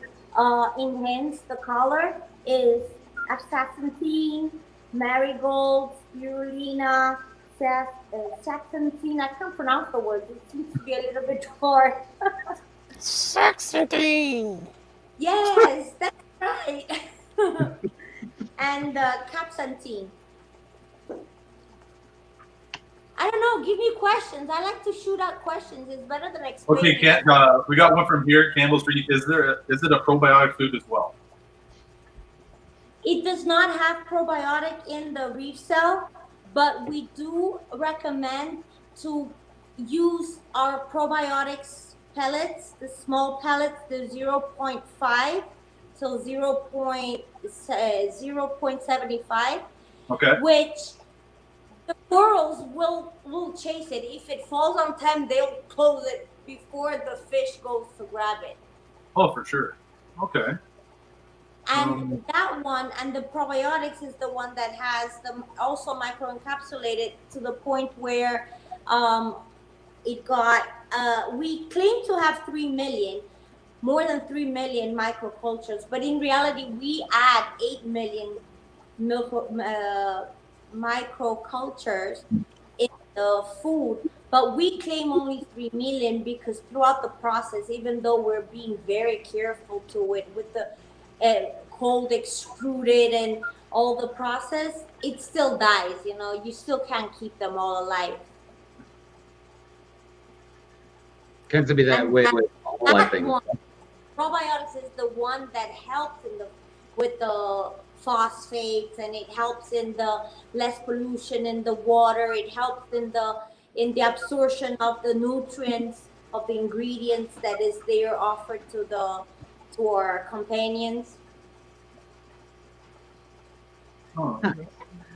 enhance the color is astaxanthin, marigold, spirulina, saxanthin. I can't pronounce the word. It seems to be a little bit hard. Saxantine. Yes, that's right. And capsaicin. I don't know. Give me questions. I like to shoot out questions. It's better than explaining. Okay, we got one from here. Campbell's Reef. Is it a probiotic food as well? It does not have probiotic in the Reef Cell, but we do recommend to use our probiotics pellets, the small pellets, the 0.5 to 0.75, Okay. which the corals will chase it. If it falls on time, they'll close it before the fish goes to grab it. Oh, for sure. Okay. And that one, and the probiotics is the one that has them also microencapsulated to the point where it got, we claim to have 3 million, more than 3 million microcultures, but in reality, we add 8 million microcultures in the food, but we claim only 3 million because throughout the process, even though we're being very careful to it with the cold extruded and all the process, it still dies. You know, you still can't keep them all alive. Tends to be that way with all I think. Probiotics is the one that helps with the phosphates, and it helps in the less pollution in the water. It helps in the absorption of the nutrients of the ingredients that is there offered to our companions. Oh.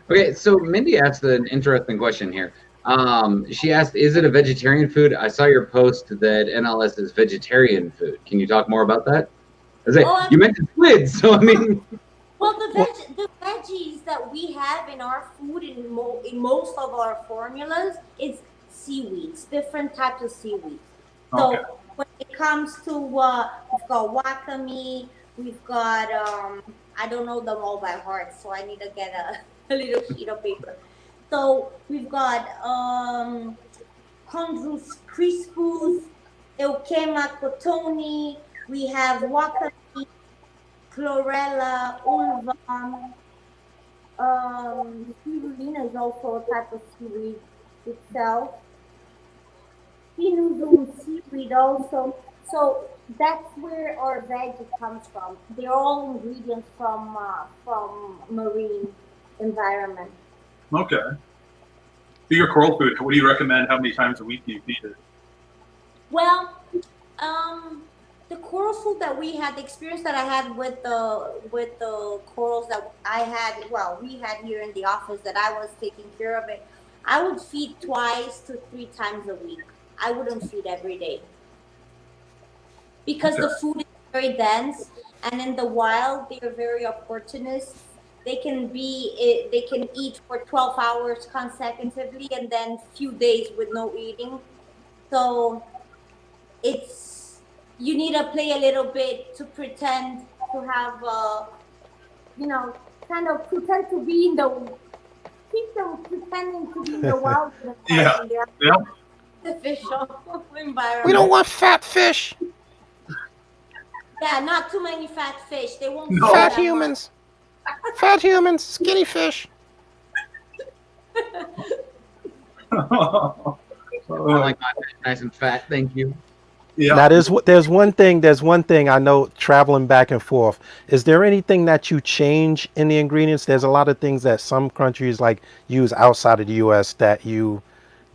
Okay, so Mindy asked an interesting question here. She asked, is it a vegetarian food? I saw your post that NLS is vegetarian food. Can you talk more about that? You mentioned squid, so I mean... Well, the veggies that we have in our food, in most of our formulas, is seaweeds, different types of seaweeds. So Okay. when it comes to, we've got wakame, we've got, I don't know them all by heart, so I need to get a little sheet of paper. So we've got Chondrus crispus, Euchema cotoni, we have wakame, Chlorella ulvam. Spirulina is also a type of seaweed itself. Pinusum seaweed also. So that's where our veggie comes from. They're all ingredients from marine environment. Okay. For your coral food, what do you recommend? How many times a week do you feed it? Well, the coral food that we had, the experience that I had with the corals that I had, well, we had here in the office that I was taking care of it, I would feed 2 to 3 times a week. I wouldn't feed every day. Because the food is very dense, and in the wild, they are very opportunists. They can eat for 12 hours consecutively and then few days with no eating. So you need to play a little bit to pretend to have, kind of pretend to be in the, keep them pretending to be in the wild. Yeah. Artificial environment. We don't want fat fish. Yeah, not too many fat fish. They won't. No. Fat humans. Fat humans. Skinny fish. I like my fish nice and fat. Thank you. Yeah. Now there's one thing I know traveling back and forth. Is there anything that you change in the ingredients? There's a lot of things that some countries like use outside of the US that you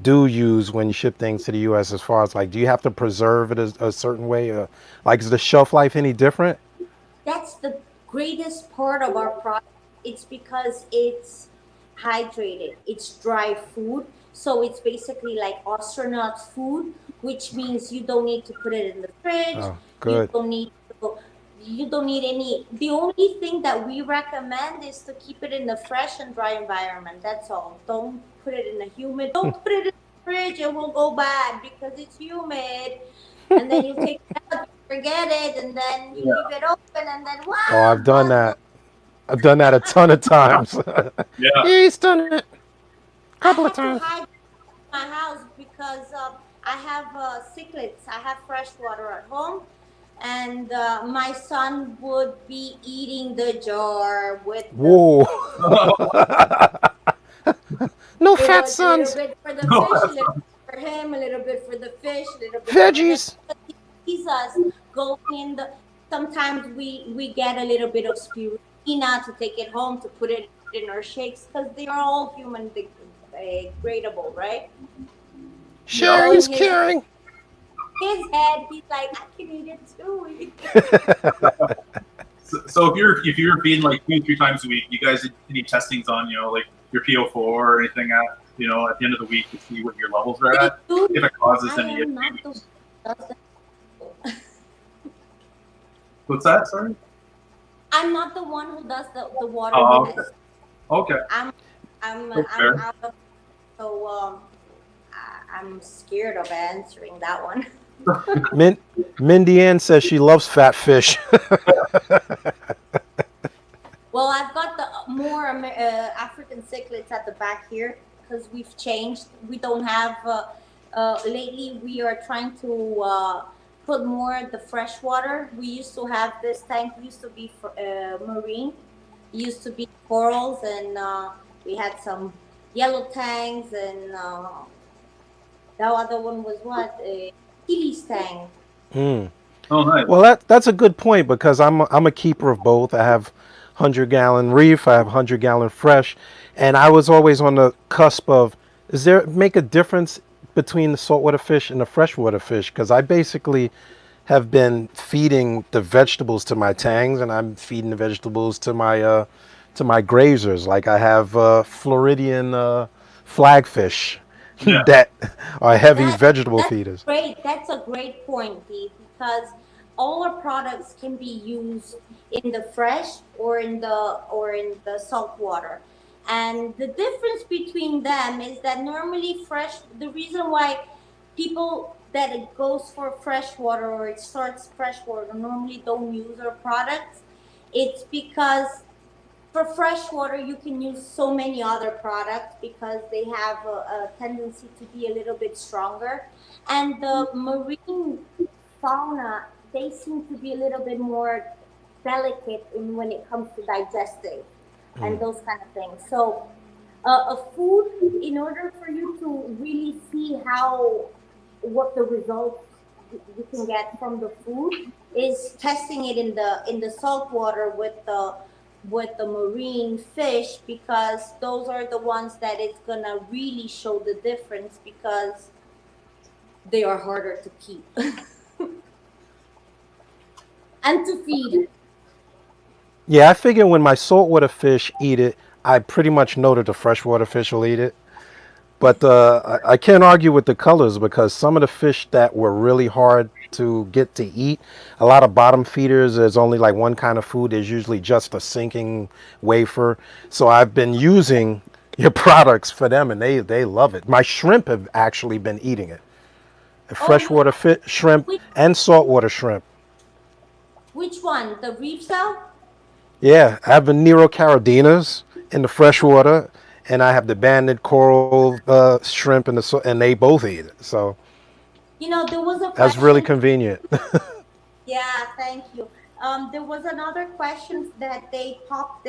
do use when you ship things to the US, as far as like, do you have to preserve it a certain way, or like, is the shelf life any different? That's the greatest part of our product. It's because it's hydrated. It's dry food. So it's basically like astronaut food, which means you don't need to put it in the fridge. Oh, good. You don't need any. The only thing that we recommend is to keep it in the fresh and dry environment. That's all. Don't put it in a humid. Don't put it in the fridge. It will go bad because it's humid. And then you take it out, you forget it, and then you leave it open, and then Oh, I've wow, done bugs that. I've done that a ton of times. Yeah. He's done it a I couple of have to times. hide my house because I have cichlids. I have fresh water at home, and my son would be eating the jar with the. Whoa. No It fat was a little sons. bit for the fish, a little bit for him, a little bit for the fish, a little bit for him. Veggies. He sees us going in the. Sometimes we get a little bit of spirulina to take it home to put it in our shakes because they are all human gradable, right? Sharing is caring. His head, he's like, I can eat it too. So if you're feeding like 2-3 times a week, you guys did any testings on like your PO4 or anything at at the end of the week to see what your levels are at, if it causes I any am not issues. the. What's that? Sorry. I'm not the one who does the water Oh, test. okay. I'm fair. out of, so I'm scared of answering that one. Mindy Ann says she loves fat fish. Well, I've got the more African cichlids at the back here because we've changed. We don't have lately. We are trying to put more the fresh water. We used to have this tank. Used to be marine. It used to be corals, and we had some yellow tangs, and the other one was what Achilles tank. Oh, nice. Well, that's a good point because I'm a keeper of both. I have 100-gallon reef. I have 100-gallon fresh, and I was always on the cusp of, does there make a difference between the saltwater fish and the freshwater fish? Because I basically have been feeding the vegetables to my tangs, and I'm feeding the vegetables to my grazers. Like I have Floridian flagfish Yeah. that are heavy That- vegetable that's feeders. Great. That's a great point, Dee, because all our products can be used in the fresh or in the salt water. And the difference between them is that normally fresh, the reason why people that it goes for fresh water or it starts fresh water normally don't use our products, it's because for fresh water you can use so many other products because they have a tendency to be a little bit stronger, and the marine fauna, they seem to be a little bit more delicate in when it comes to digesting and those kind of things. So a food, in order for you to really see what the results you can get from the food, is testing it in the salt water with the marine fish, because those are the ones that it's gonna really show the difference because they are harder to keep and to feed. Yeah, I figure when my saltwater fish eat it, I pretty much know that the freshwater fish will eat it. But I can't argue with the colors because some of the fish that were really hard to get to eat, a lot of bottom feeders, there's only like one kind of food. There's usually just a sinking wafer. So I've been using your products for them, and they love it. My shrimp have actually been eating it. Freshwater shrimp Which, and saltwater shrimp. which one? The Reef Cell? Yeah, I have the Nero caradinas in the freshwater, and I have the banded coral shrimp in and they both eat it. So There was a that's really question. convenient. Yeah, thank you. There was another question that they popped.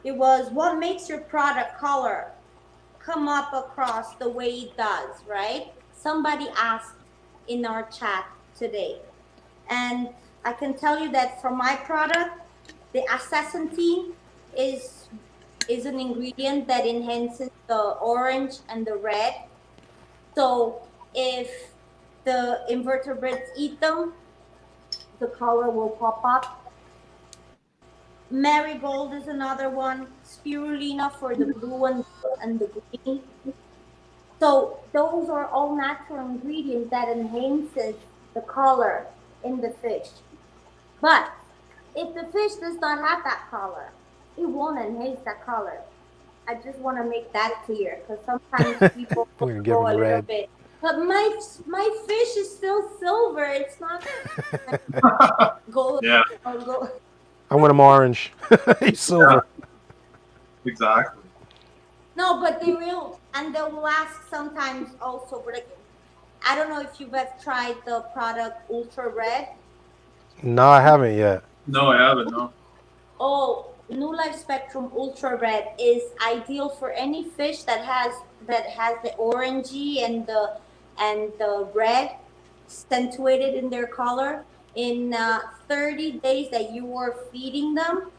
It was, what makes your product color come up across the way it does, right? Somebody asked in our chat today. And I can tell you that for my product, the acetylene is an ingredient that enhances the orange and the red. So if the invertebrates eat them, the color will pop up. Marigold is another one. Spirulina for the blue one and the green. So those are all natural ingredients that enhances the color in the fish. But if the fish does not have that color, it won't enhance that color. I just want to make that clear because sometimes people We're gonna give go him a little red. bit. But my fish is still silver. It's not gold. Yeah, Or gold. I want him orange. He's silver. exactly. No, but they will, and they will ask sometimes also. But like, I don't know if you've ever tried the product Ultra Red. No, I haven't yet. No, I haven't. No. Oh, New Life Spectrum Ultra Red is ideal for any fish that has the orangey and the red accentuated in their color. In 30 days that you are feeding them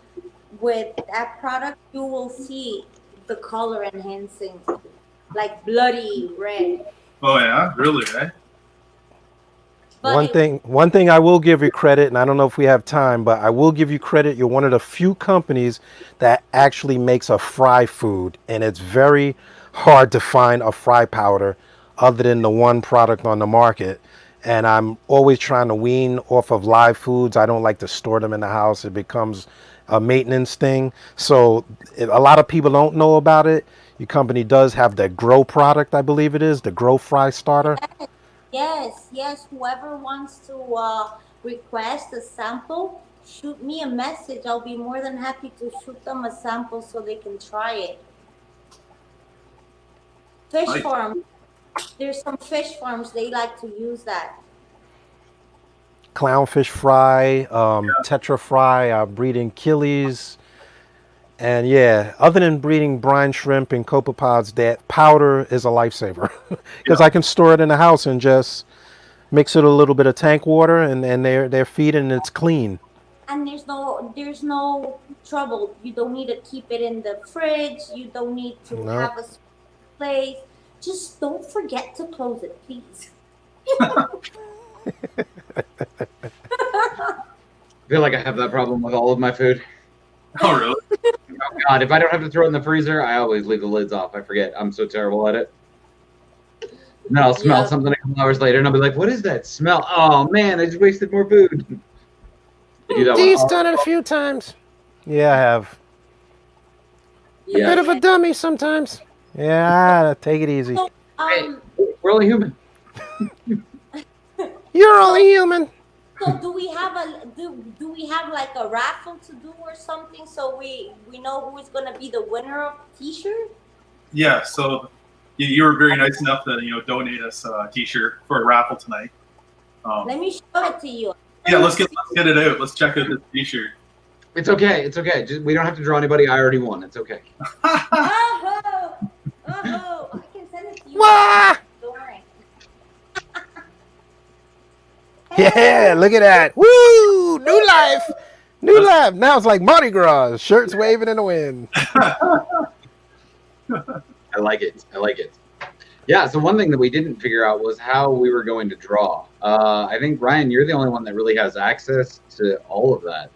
with that product, you will see the color enhancing, like bloody red. Oh yeah, really? Eh? But One thing I will give you credit, and I don't know if we have time, but I will give you credit. You're one of the few companies that actually makes a fry food, and it's very hard to find a fry powder other than the one product on the market. And I'm always trying to wean off of live foods. I don't like to store them in the house. It becomes a maintenance thing. So a lot of people don't know about it. Your company does have the Grow product, I believe it is, the Grow Fry Starter. yes. Whoever wants to request a sample, shoot me a message. I'll be more than happy to shoot them a sample so they can try it. Fish Nice. farm. There's some fish farms they like to use that. Clownfish fry, tetra fry, breeding killies. And yeah, other than breeding brine shrimp and copepods, that powder is a lifesaver because I can store it in the house and just mix it a little bit of tank water and they're feeding and it's clean. And there's no trouble. You don't need to keep it in the fridge. You don't need to No. have a place. Just don't forget to close it, please. I feel like I have that problem with all of my food. Oh really? Oh God, if I don't have to throw it in the freezer, I always leave the lids off. I forget. I'm so terrible at it. And then I'll smell Yeah. something a couple hours later, and I'll be like, "What is that smell? Oh man, I just wasted more food." I do that one. Dee's done it a few times. Yeah, I have. Yeah. Bit of a dummy sometimes. Yeah, take it easy. So, Hey, we're only human. You're only human. so do we have like a raffle to do or something so we know who is gonna be the winner of the T-shirt? Yeah. So you were very nice enough to donate us a T-shirt for a raffle tonight. Let me show it to you. Yeah, let's get it out. Let's check out this T-shirt. It's okay. It's okay. Just, we don't have to draw anybody. I already won. It's okay. Oh, I can send it to you. Wah! Don't worry. Yeah, look at that. Woo! New life. New life. Now it's like Mardi Gras. Shirts waving in the wind. I like it. I like it. Yeah. So one thing that we didn't figure out was how we were going to draw. I think Ryan, you're the only one that really has access to all of that.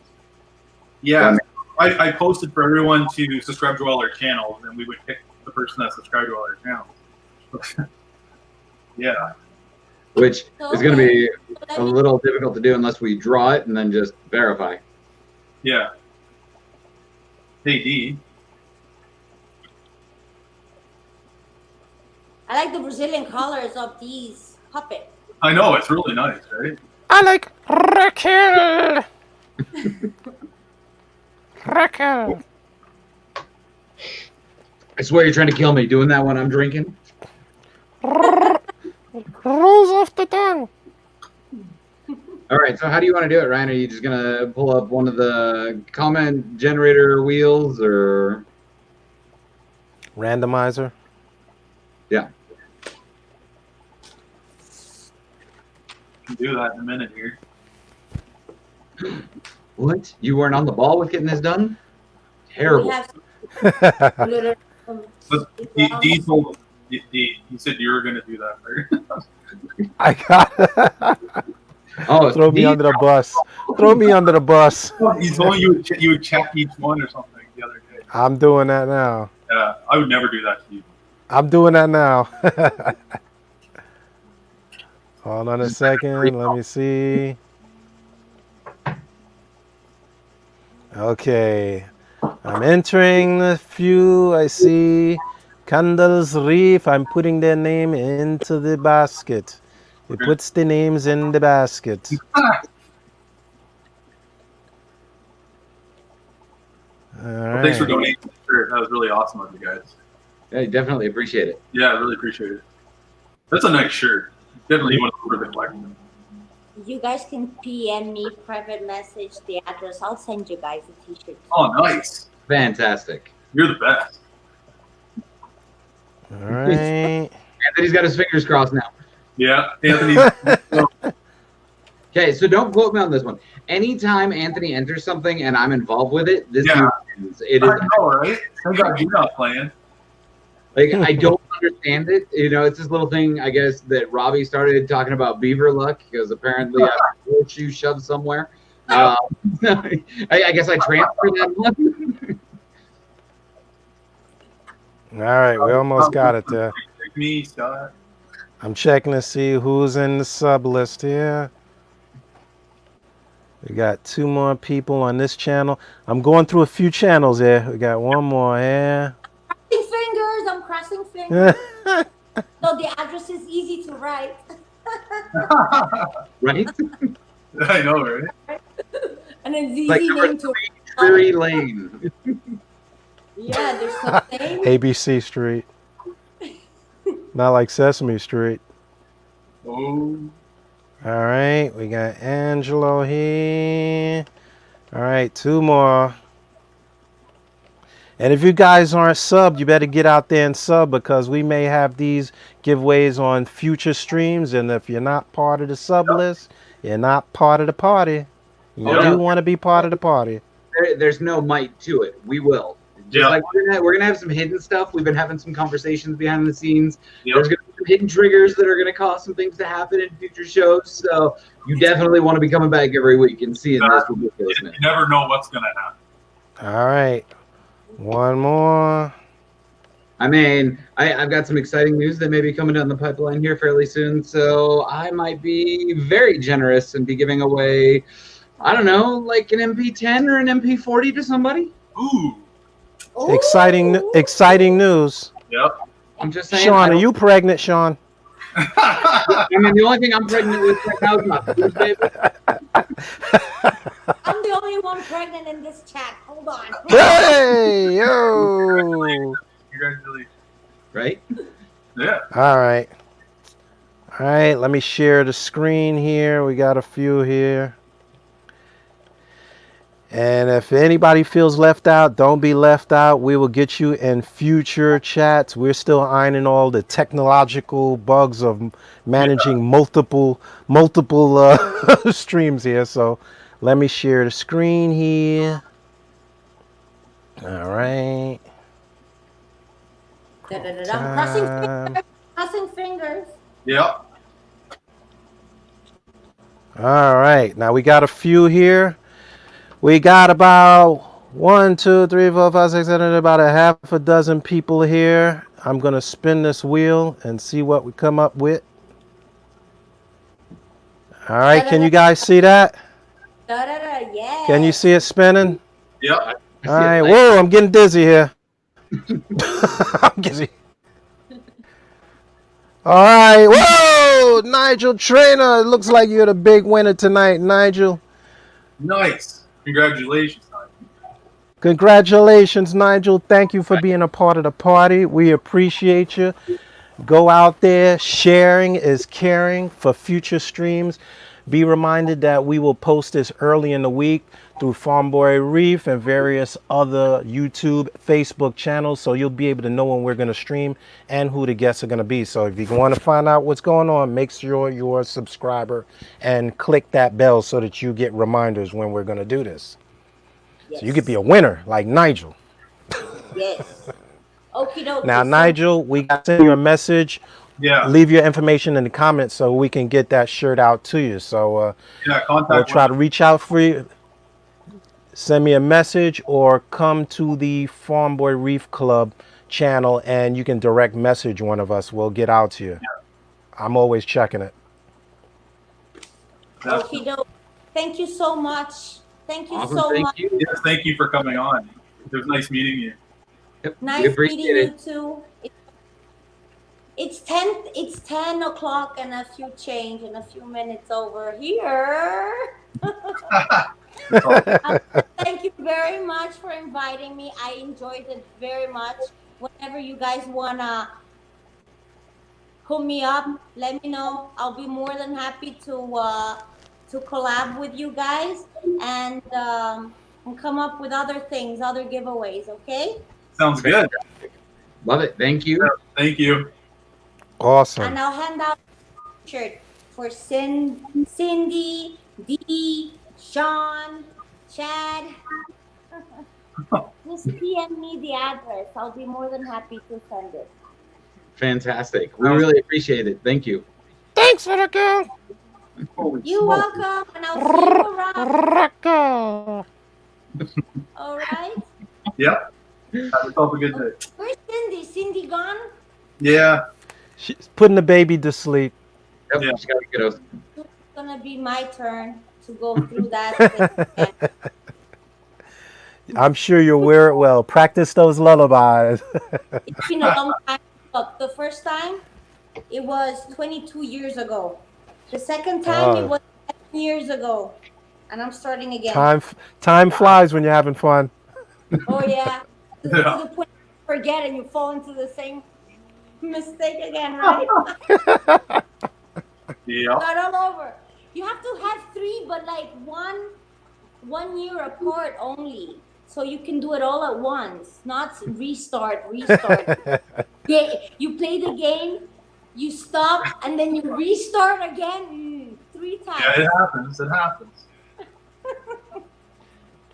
Yeah, I posted for everyone to subscribe to all our channels, and we would pick the person that subscribed to all our channels. Yeah. Which is going to be Let a me- little difficult to do unless we draw it and then just verify. Yeah. Hey, D. I like the Brazilian colors of these puppets. I know, it's really nice, right? I like Raquel. Raquel. I swear you're trying to kill me doing that when I'm drinking. Rolls off the tongue. All right. So how do you want to do it, Ryan? Are you just going to pull up one of the comment generator wheels or? Randomizer. Yeah. Can do that in a minute here. What? You weren't on the ball with getting this done? We Terrible. have some little, But D told D, he said you were going to do that first. I got. Oh, Throw me under the bus. Throw me under the bus. He told you would check each one or something the other day. I'm doing that now. Yeah, I would never do that to you. I'm doing that now. Hold on a second. Let me see. Okay. I'm entering the few. I see Candles Reef. I'm putting their name into the basket. It puts the names in the basket. All Well, thanks for right. donating the shirt. That was really awesome of you guys. I definitely appreciate it. Yeah, I really appreciate it. That's a nice shirt. Definitely one for the collection. You guys can PM me, private message the address. I'll send you guys a t-shirt. Oh, nice. Fantastic. You're the best. All right. Anthony's got his fingers crossed now. Yeah, Anthony. Okay, so don't quote me on this one. Anytime Anthony enters something and I'm involved with it, this Yeah. wins. It is I know, right? Thank God you're not playing. like I don't understand it. You know, it's this little thing I guess that Robbie started talking about beaver luck because apparently I have a horseshoe shoved somewhere. I guess I transferred that one. All right. We almost got it there. Take me, Scott. I'm checking to see who's in the sub list here. We got 2 more people on this channel. I'm going through a few channels here. We got 1 more here. Crossing fingers. I'm crossing fingers. So the address is easy to write. Right? I know, right? And it's easy Like name to Drury Lane. Yeah, there's something. ABC Street. Not like Sesame Street. Oh. All right. We got Angelo here. All right. 2 more. And if you guys aren't subbed, you better get out there and sub because we may have these giveaways on future streams. And if you're not part of the sub list, you're not part of the party. You do want to be part of the party. There's no might to it. We will. Just like we're gonna have some hidden stuff. We've been having some conversations behind the scenes. There's gonna be some hidden triggers that are gonna cause some things to happen in future shows. So you definitely want to be coming back every week and seeing this ridiculousness. You never know what's gonna happen. All right. 1 more. I mean, I've got some exciting news that may be coming down the pipeline here fairly soon. So I might be very generous and be giving away, I don't know, like an MP10 or an MP40 to somebody. Ooh. Exciting news. Yep. I'm just saying. Sean, are you pregnant, Sean? I mean, the only thing I'm pregnant with right now is my food, baby. I'm the only one pregnant in this chat. Hold on. Hey, yo. Congratulations. Right? Yeah. All right. All right, let me share the screen here. We got a few here. And if anybody feels left out, don't be left out. We will get you in future chats. We're still ironing all the technological bugs of managing multiple streams here. So let me share the screen here. All right. Crossing fingers. Yep. All right. Now we got a few here. We got about 1, 2, 3, 4, 5, 6, 7, about a half a dozen people here. I'm going to spin this wheel and see what we come up with. All right. Can you guys see that? Yeah. Can you see it spinning? Yep. All right. Whoa, I'm getting dizzy here. I'm dizzy. All right. Whoa, Nigel Trainer. It looks like you're the big winner tonight, Nigel. Nice. Congratulations, Nigel. Congratulations, Nigel. Thank you for being a part of the party. We appreciate you. Go out there. Sharing is caring for future streams. Be reminded that we will post this early in the week through Farm Boy Reef and various other YouTube, Facebook channels. So you'll be able to know when we're going to stream and who the guests are going to be. So if you want to find out what's going on, make sure you're a subscriber and click that bell so that you get reminders when we're going to do this. Yes. So you could be a winner like Nigel. Yes. Okie dokie. Now, Nigel, we got to send you a message. Yeah. Leave your information in the comments so we can get that shirt out to you. So we'll try to reach out for you. Send me a message or come to the Farm Boy Reef Club channel and you can direct message one of us. We'll get out to you. Yeah. I'm always checking it. Okie dokie. Thank you so much. Thank you Awesome. so Thank much. you. Yes, thank you for coming on. It was nice meeting you. Yep, we Nice appreciate meeting you it. too. It's 10 o'clock and a few change and a few minutes over here. Thank you very much for inviting me. I enjoyed it very much. Whenever you guys wanna hook me up, let me know. I'll be more than happy to collab with you guys and come up with other things, other giveaways. Okay? Sounds good. Love it. Thank you. Thank you. Awesome. And I'll hand out a shirt for Cindy, Dee, Sean, Chad. Just PM me the address. I'll be more than happy to send it. Fantastic. We really appreciate it. Thank you. Thanks for the girl. You're welcome, and I'll see you around. All right. Yep. Have yourself a good day. Where's Cindy? Cindy gone? Yeah. She's putting the baby to sleep. Yep, Yeah. just gotta get us. It's gonna be my turn to go through that. I'm sure you'll wear it well. Practice those lullabies. It's been a long time. But the first time, it was 22 years ago. The second time, it was 7 years ago. And I'm starting again. Time flies when you're having fun. Oh, yeah. To the point you forget and you fall into the same mistake again, right? Yeah. Start all over. You have to have 3, but like one year apart only. So you can do it all at once, not restart. Yeah, you play the game, you stop, and then you restart again 3 times. Yeah, it happens. It happens.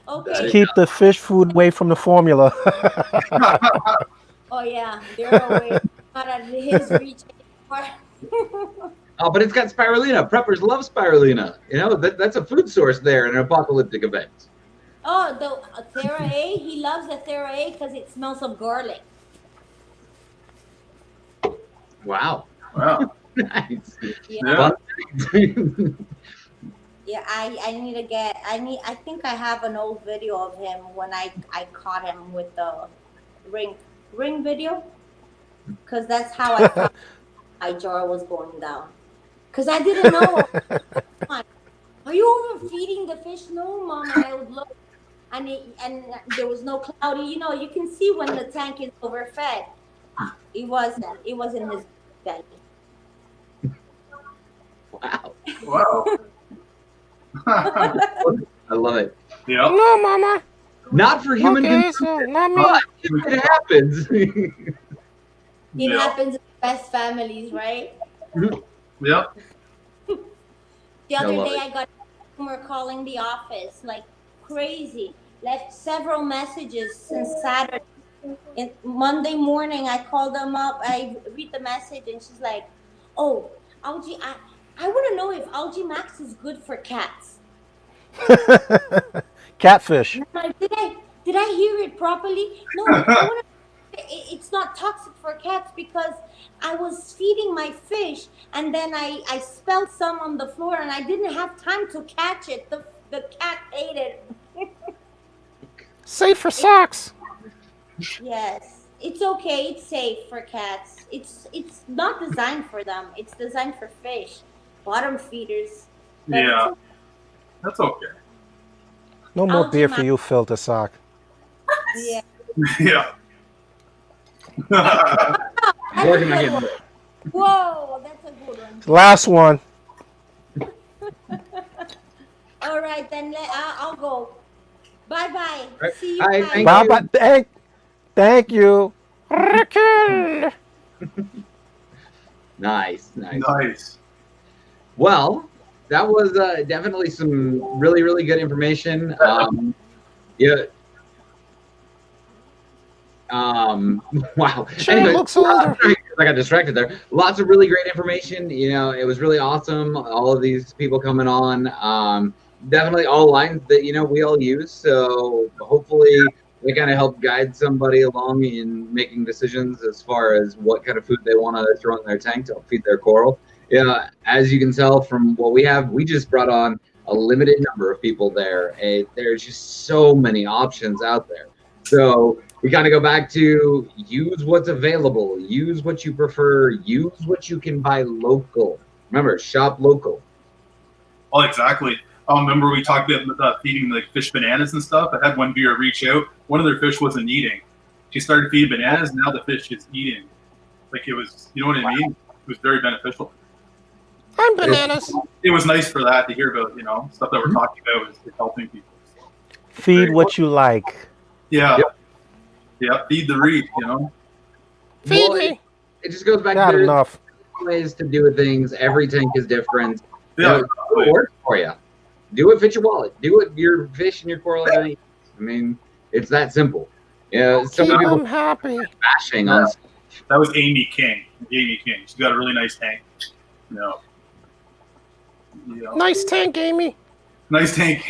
Okay. Keep the fish food away from the formula. Oh yeah, they're away. Not at his reach anymore. Oh, but it's got spirulina. Preppers love spirulina. You know, that's a food source there in an apocalyptic event. Oh, the Thera A, he loves the Thera A because it smells of garlic. Wow. Wow. Nice. Yeah. Yeah. Yeah, I think I have an old video of him when I caught him with the ring video, because that's how I thought my jar was going down, because I didn't know. Are you overfeeding the fish? No, Mom. And I would look, and there was no cloudy. You know, you can see when the tank is overfed. It wasn't his belly. Wow. Wow. I love it. Yeah. No, Mama. Not for human Okay, so not me. but it happens. It Yeah. happens in the best families, right? Yeah. The other love day, it. I got a customer calling the office like crazy. Left several messages since Saturday. And Monday morning, I called them up. I read the message, and she's like, "Oh, algae. I want to know if Algae Max is good for cats." Catfish. And I'm like, did I hear it properly? No, I want to. It's not toxic for cats because I was feeding my fish, and then I spilled some on the floor, and I didn't have time to catch it. The cat ate it. Safe for socks. Yes, it's okay. It's safe for cats. It's not designed for them. It's designed for fish, bottom feeders. But Yeah. That's okay. No more Algae beer for Max. you, filter sock. Yeah. Yeah. Working on getting Whoa, that's a good one. Last one. All right, then I'll go. Bye bye. Right. See you. Bye, guys. thank Bye bye. Thank you. Raquel. Nice. Nice. Well, that was definitely some really, really good information. Yeah. Wow. Shane looks older. I got distracted there. Lots of really great information. You know, it was really awesome. All of these people coming on. Definitely all lines that, you know, we all use. So hopefully we kind of help guide somebody along in making decisions as far as what kind of food they want to throw in their tank to help feed their coral. Yeah, as you can tell from what we have, we just brought on a limited number of people there. And there's just so many options out there. So we kind of go back to use what's available, use what you prefer, use what you can buy local. Remember, shop local. Oh, exactly. Remember we talked about feeding like fish bananas and stuff? I had one viewer reach out. One of their fish wasn't eating. She started feeding bananas. Now the fish is eating. Like it was, you know what I mean? It was very beneficial. I'm bananas. It was nice for that to hear about, stuff that we're talking about is helping people. So, Feed what you like. Yeah. Yep. Yeah. Feed the reef, Feed me. It just goes back Not to enough. ways to do things. Every tank is different. Yeah. It works for you. Do what fits your wallet. Do what your fish and your coral are going to eat. I mean, it's that simple. Yeah. So many people happy. bashing on. That was Amy King. Amy King. She's got a really nice tank. Nice tank, Amy. Nice tank.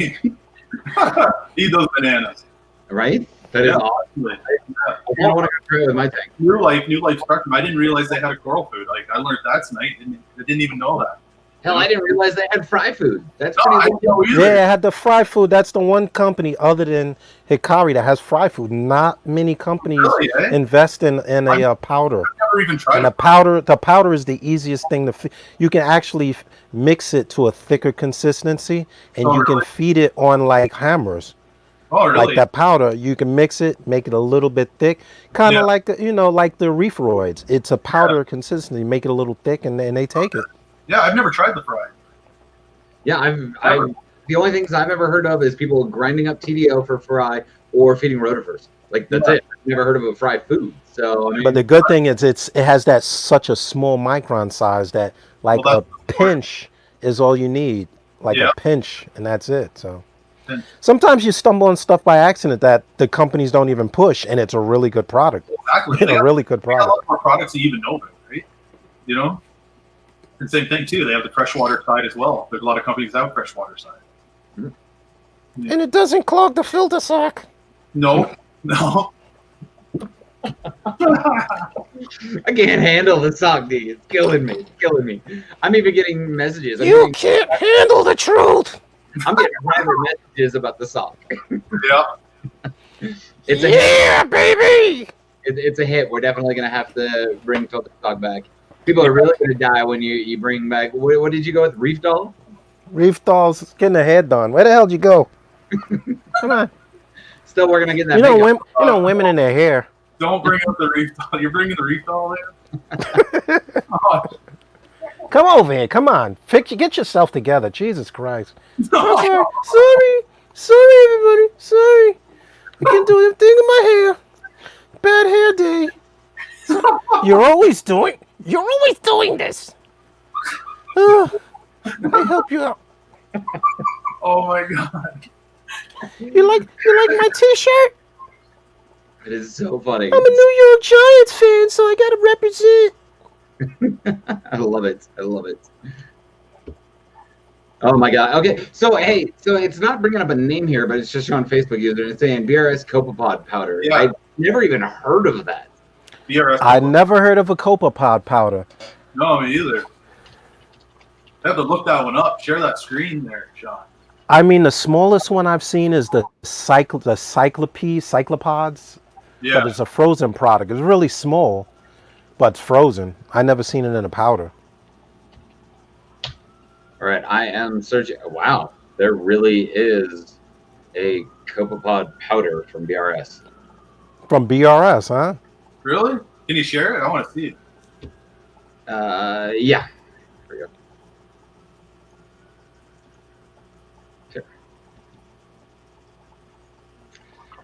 Eat those bananas. Right? That is awesome. I don't want to go through with my tank. New Life Spectrum. I didn't realize they had a coral food. Like I learned that tonight. I didn't even know that. Hell, I didn't realize they had fry food. That's No, I pretty didn't know either. Yeah, it had the fry food. That's the one company other than Hikari that has fry food. Not many companies Really, eh? invest in a powder. I've never even tried And it. the powder is the easiest thing to feed. You can actually mix it to a thicker consistency, and Oh, you really? can feed it on like hammers. Oh, really? Like that powder, you can mix it, make it a little bit thick, kind of Yeah. like like the reef roids. It's a powder consistency. Make it a little thick, and they take it. Yeah, I've never tried the fry. Yeah, I've the only things I've ever heard of is people grinding up TDO for fry or feeding rotifers. Like that's it. I've never heard of a fried food. So I mean, But the good thing is it has that such a small micron size that like Well, a pinch is all you need, like Yeah. a pinch, and that's it. So Pinch. sometimes you stumble on stuff by accident that the companies don't even push, and it's a really good product. Exactly. They A have really good a lot product. more products you even know about, right? And same thing too. They have the freshwater side as well. There's a lot of companies that have freshwater side. And it doesn't clog the filter sac. No. I can't handle the sock, D. It's killing me. It's killing me. I'm even getting messages. You can't handle the truth. I'm getting private messages about the sock. Yeah. It's a hit. Yeah, baby. It's a hit. We're definitely gonna have to bring filter sock back. People are really gonna die when you bring back. What did you go with? Reef doll? Reef dolls getting their head done. Where the hell did you go? Come on. Still working on getting that. You know, makeup. women in their hair. Don't bring up the reef doll. You're bringing the reef doll there? Oh, Come over here. Come on. Get yourself together. Jesus Christ. no. Sorry, everybody. Sorry. I can't do anything in my hair. Bad hair day. You're always doing this. I help you out. Oh my god. You like my T-shirt? It is so funny. I'm a New York Giants fan, so I gotta represent. I love it. I love it. Oh my god. Okay. So hey, so it's not bringing up a name here, but it's just showing Facebook user and it's saying BRS Copepod powder. Yeah. I've never even heard of that. BRS. I never heard of a copepod powder. No, me either. I have to look that one up. Share that screen there, Sean. I mean, the smallest one I've seen is the cyclopods, Yeah. but it's a frozen product. It's really small, but it's frozen. I never seen it in a powder. All right, I am searching. Wow, there really is a Copepod powder from BRS. From BRS, huh? Really? Can you share it? I want to see it. Yeah. Here we go. Here.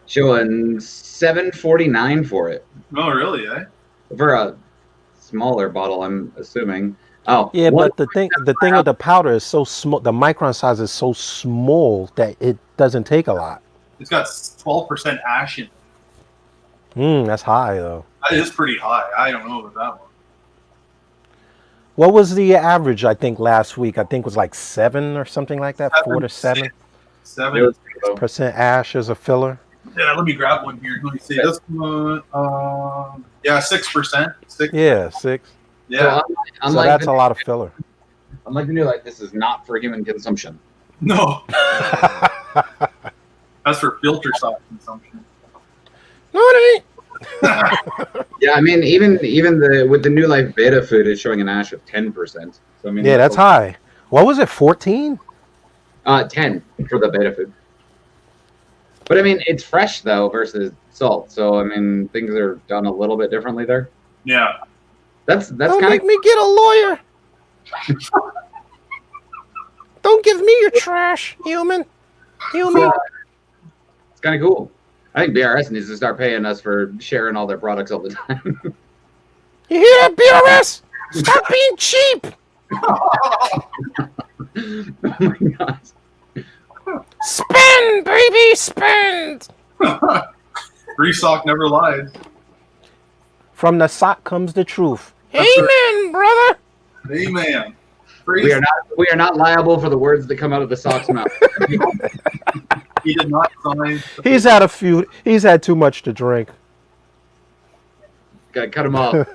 Showing $7.49 for it. Oh, really, eh? For a smaller bottle, I'm assuming. Oh, Yeah, one- but the thing with the powder is so small. The micron size is so small that it doesn't take a lot. It's got 12% ash in it. That's high though. That is pretty high. I don't know about that one. What was the average? I think last week. I think was like 7 or something like that. 4 to 7% 7. ash as a filler. Yeah, let me grab one here. Let me see. This one, yeah, 6%. 6. Yeah, 6. Yeah. I'm So like that's the, a lot of filler. I'm like the new, like, this is not for human consumption. No. That's for filter sock consumption. No, it ain't. Yeah, I mean, even with the New Life Beta food, it's showing an ash of 10%. So I mean, Yeah, that's high. What was it? 14? 10 for the beta food. But I mean, it's fresh though versus salt. So I mean, things are done a little bit differently there. Yeah. That's Don't kind make of me get a lawyer. Don't give me your trash, human. it's kind of cool. I think BRS needs to start paying us for sharing all their products all the time. You hear that, BRS? Stop being cheap. Oh my gosh. Spend, baby, spend. Reef sock never lies. From the sock comes the truth. That's Amen, brother. Amen. We are not liable for the words that come out of the sock's mouth. He did not sign. He's had too much to drink. Gotta cut him off.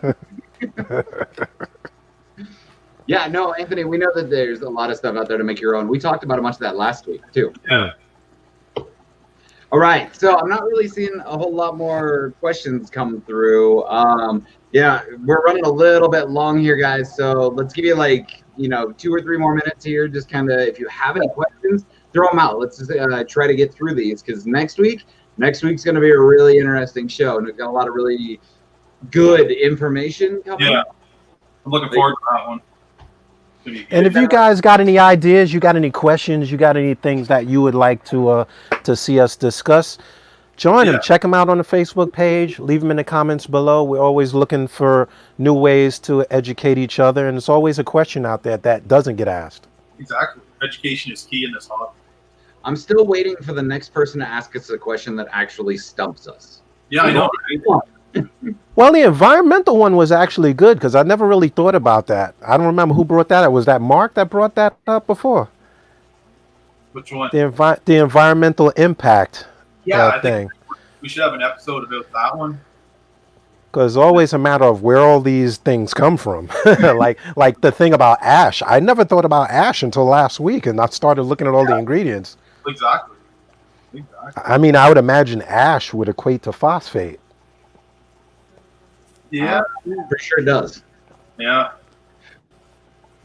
Yeah, no, Anthony, we know that there's a lot of stuff out there to make your own. We talked about a bunch of that last week, too. Yeah. All right, so I'm not really seeing a whole lot more questions come through. Yeah, we're running a little bit long here, guys, so let's give you 2 or 3 more minutes here. Just kind of, if you have any questions, throw them out. Let's just try to get through these, because next week's going to be a really interesting show, and we've got a lot of really good information coming. Yeah. I'm looking forward to that one. And if you guys got any ideas, you got any questions, you got any things that you would like to see us discuss, join them. Check them out on the Facebook page. Leave them in the comments below. We're always looking for new ways to educate each other, and it's always a question out there that doesn't get asked. Exactly. Education is key in this hobby. I'm still waiting for the next person to ask us a question that actually stumps us. Yeah, I know. Well, the environmental one was actually good because I never really thought about that. I don't remember who brought that up. Was that Mark that brought that up before? Which one? The environmental impact I thing. think we should have an episode about that one. Because it's always a matter of where all these things come from. like the thing about ash. I never thought about ash until last week, and I started looking at all the ingredients. Exactly. I mean, I would imagine ash would equate to phosphate. Yeah. For sure it does. Yeah.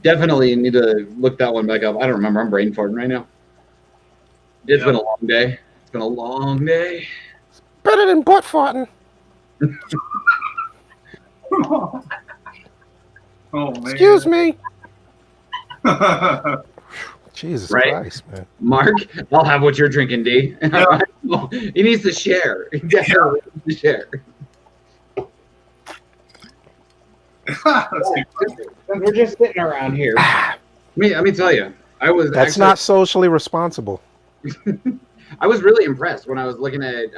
Definitely need to look that one back up. I don't remember. I'm brain farting right now. It's been a long day. It's been a long day. It's better than butt farting. Oh, man. Excuse me. Jesus Christ, man. Mark, I'll have what you're drinking, D. Yeah. He needs to share. He definitely needs to share. We're just sitting around here. Let me tell you, That's not socially responsible. I was really impressed when I was looking at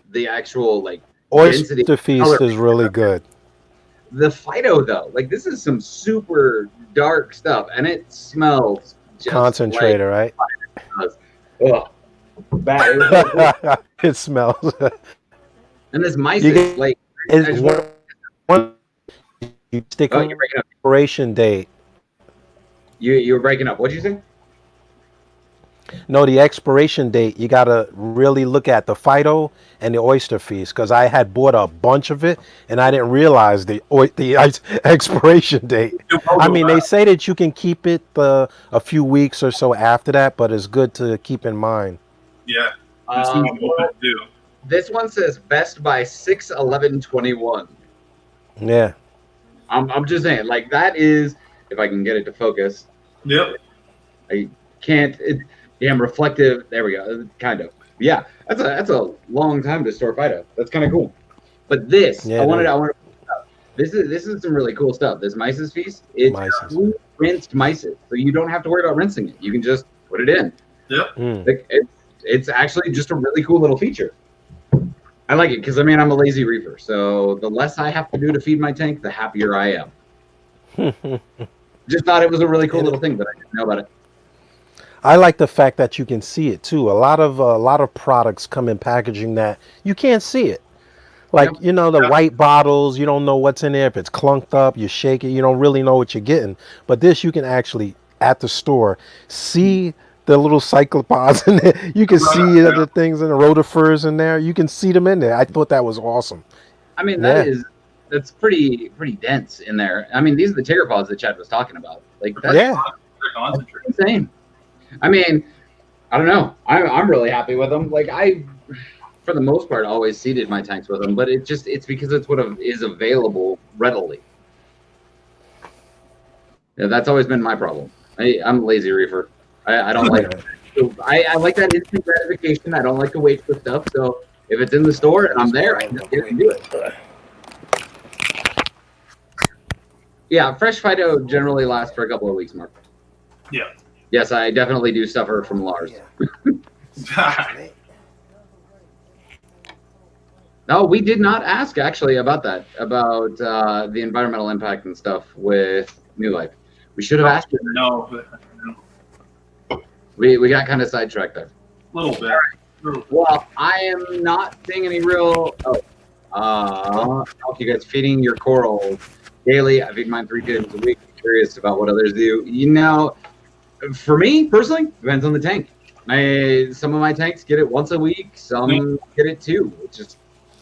the actual Oyster density Feast is really good. The Phyto though, this is some super dark stuff, and it smells just concentrated, right? Ugh. Bad. It smells. And this mice you stick on expiration date. You were breaking up. What'd you say? No, the expiration date, you got to really look at the Phyto and the Oyster Feast, because I had bought a bunch of it and I didn't realize the expiration date. I mean, they say that you can keep it a few weeks or so after that, but it's good to keep in mind. Yeah. This one says best by 6/11/21. Yeah. I'm just saying, that is, if I can get it to focus. Yep. I can't. I'm reflective. There we go. Kind of. Yeah, that's a long time to store Phyto. That's kind of cool. But this, I wanted. This is some really cool stuff. This Mice's Feast, it's rinsed mices, so you don't have to worry about rinsing it. You can just put it in. Yep. It's actually just a really cool little feature. I like it because I'm a lazy reefer, so the less I have to do to feed my tank, the happier I am. Just thought it was a really cool little thing, but I didn't know about it. I like the fact that you can see it too. A lot of products come in packaging that you can't see it. The white bottles, you don't know what's in there. If it's clunked up, you shake it, you don't really know what you're getting. But this, you can actually, at the store, see the little cyclopods in there. You can see other things in the rotifers in there. You can see them in there. I thought that was awesome. I mean, Yeah. that's pretty dense in there. I mean, these are the pteropods that Chad was talking about. Like, that's Yeah. They're concentrated. insane. I mean, I don't know. I'm really happy with them. Like, for the most part, always seeded my tanks with them, but it's because it's what is available readily. Yeah, that's always been my problem. I'm a lazy reefer. I don't like it. So I like that instant gratification. I don't like to wait for stuff. So if it's in the store and I'm there, I can just get it and do it. Yeah, fresh Phyto generally lasts for a couple of weeks, Mark. Yeah. Yes, I definitely do suffer from Lars. No, we did not ask actually about that, about the environmental impact and stuff with New Life. We should have asked it. No, but We got kind of sidetracked there. a little bit. Well, I am not seeing any real. You guys feeding your corals daily. I feed mine 3 times a week. I'm curious about what others do. You know, for me personally, depends on the tank. Some of my tanks get it once a week. Some get it 2. It just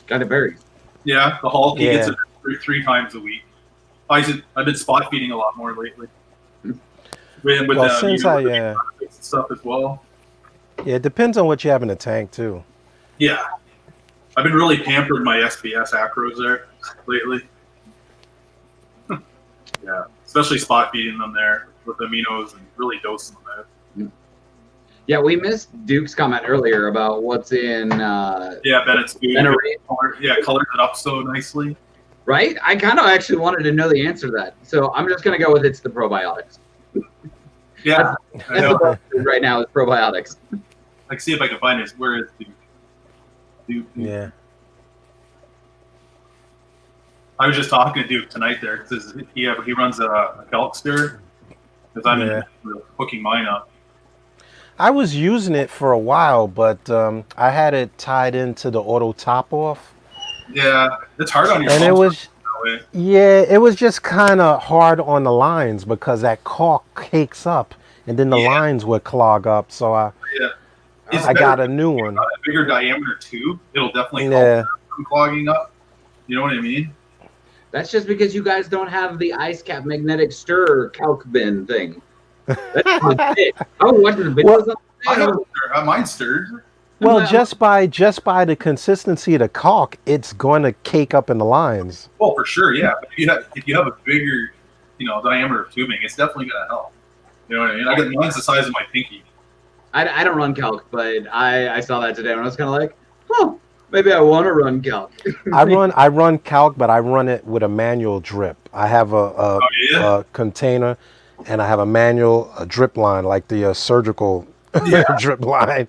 kind of varies. Yeah, the Hulk he gets Yeah. it 3 times a week. I've been spot feeding a lot more lately. With Well, since stuff as well. Yeah, it depends on what you have in the tank too. Yeah, I've been really pampered my SBS acros there lately. Yeah, especially spot feeding them there with aminos and really dosing them out. Yeah, we missed Duke's comment earlier about what's in. Yeah, Bennett's food. Colored it up so nicely. Right? I kind of actually wanted to know the answer to that. So I'm just going to go with it's the probiotics. Yeah, That's the best food right now is probiotics. Like, see if I can find it. Where is Duke? Yeah. I was just talking to Duke tonight there because he runs a kelp stir because I'm hooking mine up. I was using it for a while, but I had it tied into the auto top off. Yeah, it's hard on your And pumps. it was just kind of hard on the lines because that caulk cakes up and then the lines would clog up. So I got a new one. A bigger diameter tube, it'll definitely help from clogging up. You know what I mean? That's just because you guys don't have the ice cap magnetic stir calc bin thing. That's it. I was watching the videos. Mine stirred. Well, just by the consistency of the caulk, it's going to cake up in the lines. Well, for sure, yeah. But if you have a bigger, diameter of tubing, it's definitely going to help. You know what I mean? I got mine's the size of my pinky. I don't run calc, but I saw that today and I was kind of like, maybe I want to run calc. I run calc, but I run it with a manual drip. I have a container, and I have a manual drip line, like the surgical drip line.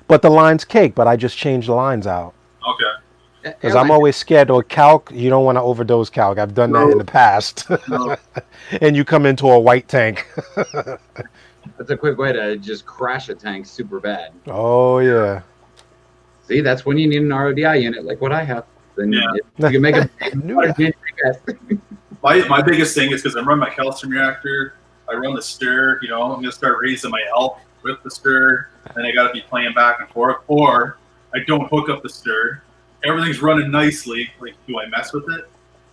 But the lines cake, but I just change the lines out. Okay. Because I'm always scared of calc. You don't want to overdose calc. I've done that in the past. And you come into a white tank. That's a quick way to just crash a tank super bad. Oh, yeah. See, that's when you need an RODI unit like what I have. Then you can make a My biggest thing is because I run my calcium reactor, I run the stir, I'm going to start raising my elk with the stir, and I got to be playing back and forth. Or I don't hook up the stir. Everything's running nicely. Like, do I mess with it?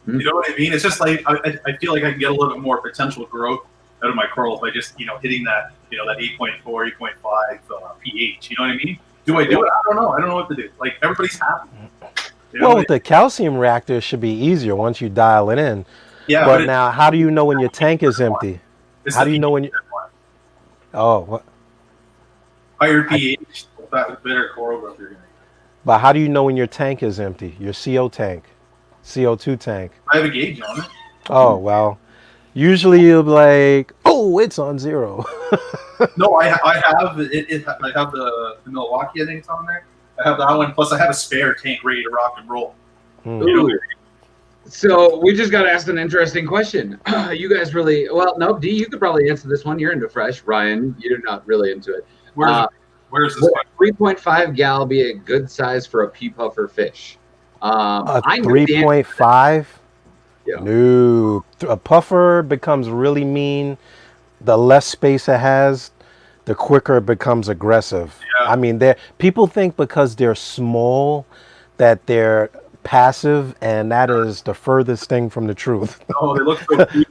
Mm-hmm. You know what I mean? It's just like I feel like I can get a little bit more potential growth out of my corals by just hitting that that 8.4, 8.5 pH. You know what I mean? Do I do it? I don't know. I don't know what to do. Like, everybody's happy. Well, with the calcium reactor, it should be easier once you dial it in. Yeah. But now, how do you know when your tank is empty? How do you know when you? Oh, what? Higher pH, better coral growth you're getting. But how do you know when your tank is empty? Your CO tank, CO2 tank. I have a gauge on it. Oh well, usually you'll be like, oh, it's on 0. No, I have it. I have the Milwaukee. I think it's on there. I have that one. Plus, I have a spare tank ready to rock and roll. Ooh. So we just got asked an interesting question. You guys really no, D, you could probably answer this one. You're into fresh. Ryan, you're not really into it. Where's this one? 3.5 gal be a good size for a pea puffer fish? A 3.5? Yeah. No, a puffer becomes really mean the less space it has. the quicker it becomes aggressive. Yeah. I mean, people think because they're small that they're passive, and that is the furthest thing from the truth. Oh, they look so cute.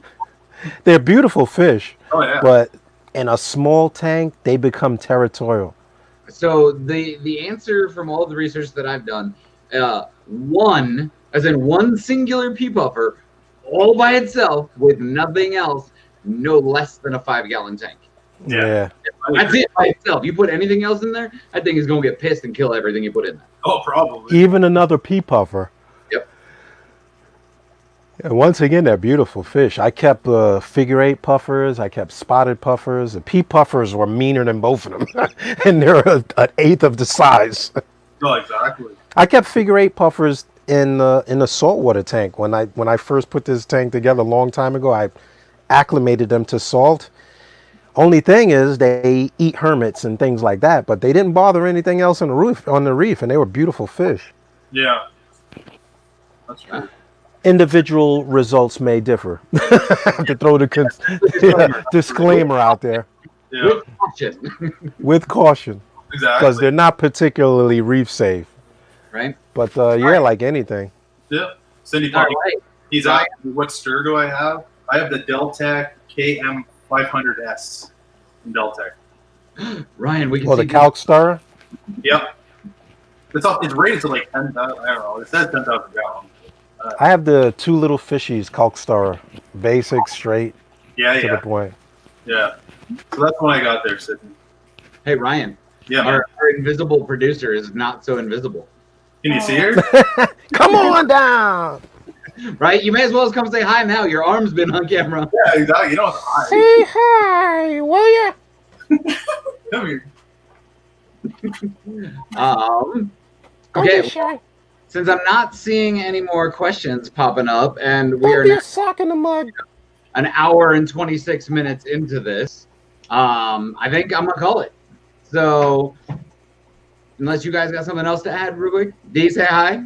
They're beautiful fish, Oh yeah. but in a small tank, they become territorial. So the answer from all of the research that I've done, one, as in one singular pea puffer, all by itself with nothing else, no less than a 5-gallon tank. Yeah. That's it by itself. You put anything else in there, that thing is going to get pissed and kill everything you put in there. Oh, probably. Even another pea puffer. Yep. And once again, they're beautiful fish. I kept figure 8 puffers. I kept spotted puffers. The pea puffers were meaner than both of them, and they're an eighth of the size. Oh, exactly. I kept figure 8 puffers in the saltwater tank when I first put this tank together a long time ago. I acclimated them to salt. Only thing is they eat hermits and things like that, but they didn't bother anything else on the reef, and they were beautiful fish. Yeah. That's true. Individual results may differ. I have to throw the disclaimer out there. Yeah. With caution. With caution, Exactly. because they're not particularly reef safe. Right? But yeah, like anything. Yeah. Cindy, All right. he's asking me, what stir do I have? I have the Deltec KM500S in Deltec. Ryan, we can Well, see the calc stirrer. Yep. It's rated to like 10,000. I don't know. It says 10,000 gallons. I have the 2 little fishies calc stirrer, basic, straight, Yeah, to yeah, the point. yeah. So that's when I got there, Sydney. Hey, Ryan, Yeah, man. our invisible producer is not so invisible. Can you see her? Come on down. Right? You may as well come say hi now. Your arm's been on camera. Yeah, exactly. You don't have to hide. Say hi, will ya? Come here. Okay, shy. since I'm not seeing any more questions popping up, and we Don't are be now a sock in the mud. an hour and 26 minutes into this, I think I'm gonna call it. So, unless you guys got something else to add, real quick, D, say hi.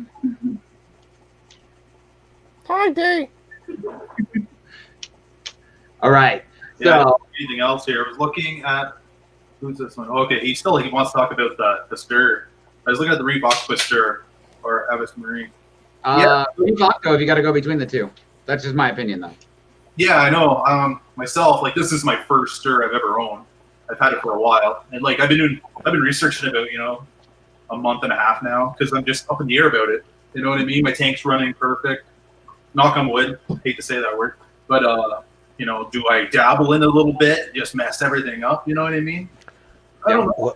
Hi, Dave. All right. Yeah. So, Anything else here? I was looking at who's this one? Okay, he wants to talk about the stir. I was looking at the Reef Octopus stir or Avis Marine. Reef Octo, if you got to go between the two. That's just my opinion, though. Yeah, I know. Myself, like this is my first stir I've ever owned. I've had it for a while, and like I've been researching about a month and a half now because I'm just up in the air about it. You know what I mean? My tank's running perfect. Knock on wood. Hate to say that word, but do I dabble in it a little bit? Just mess everything up. You know what I mean? I don't know.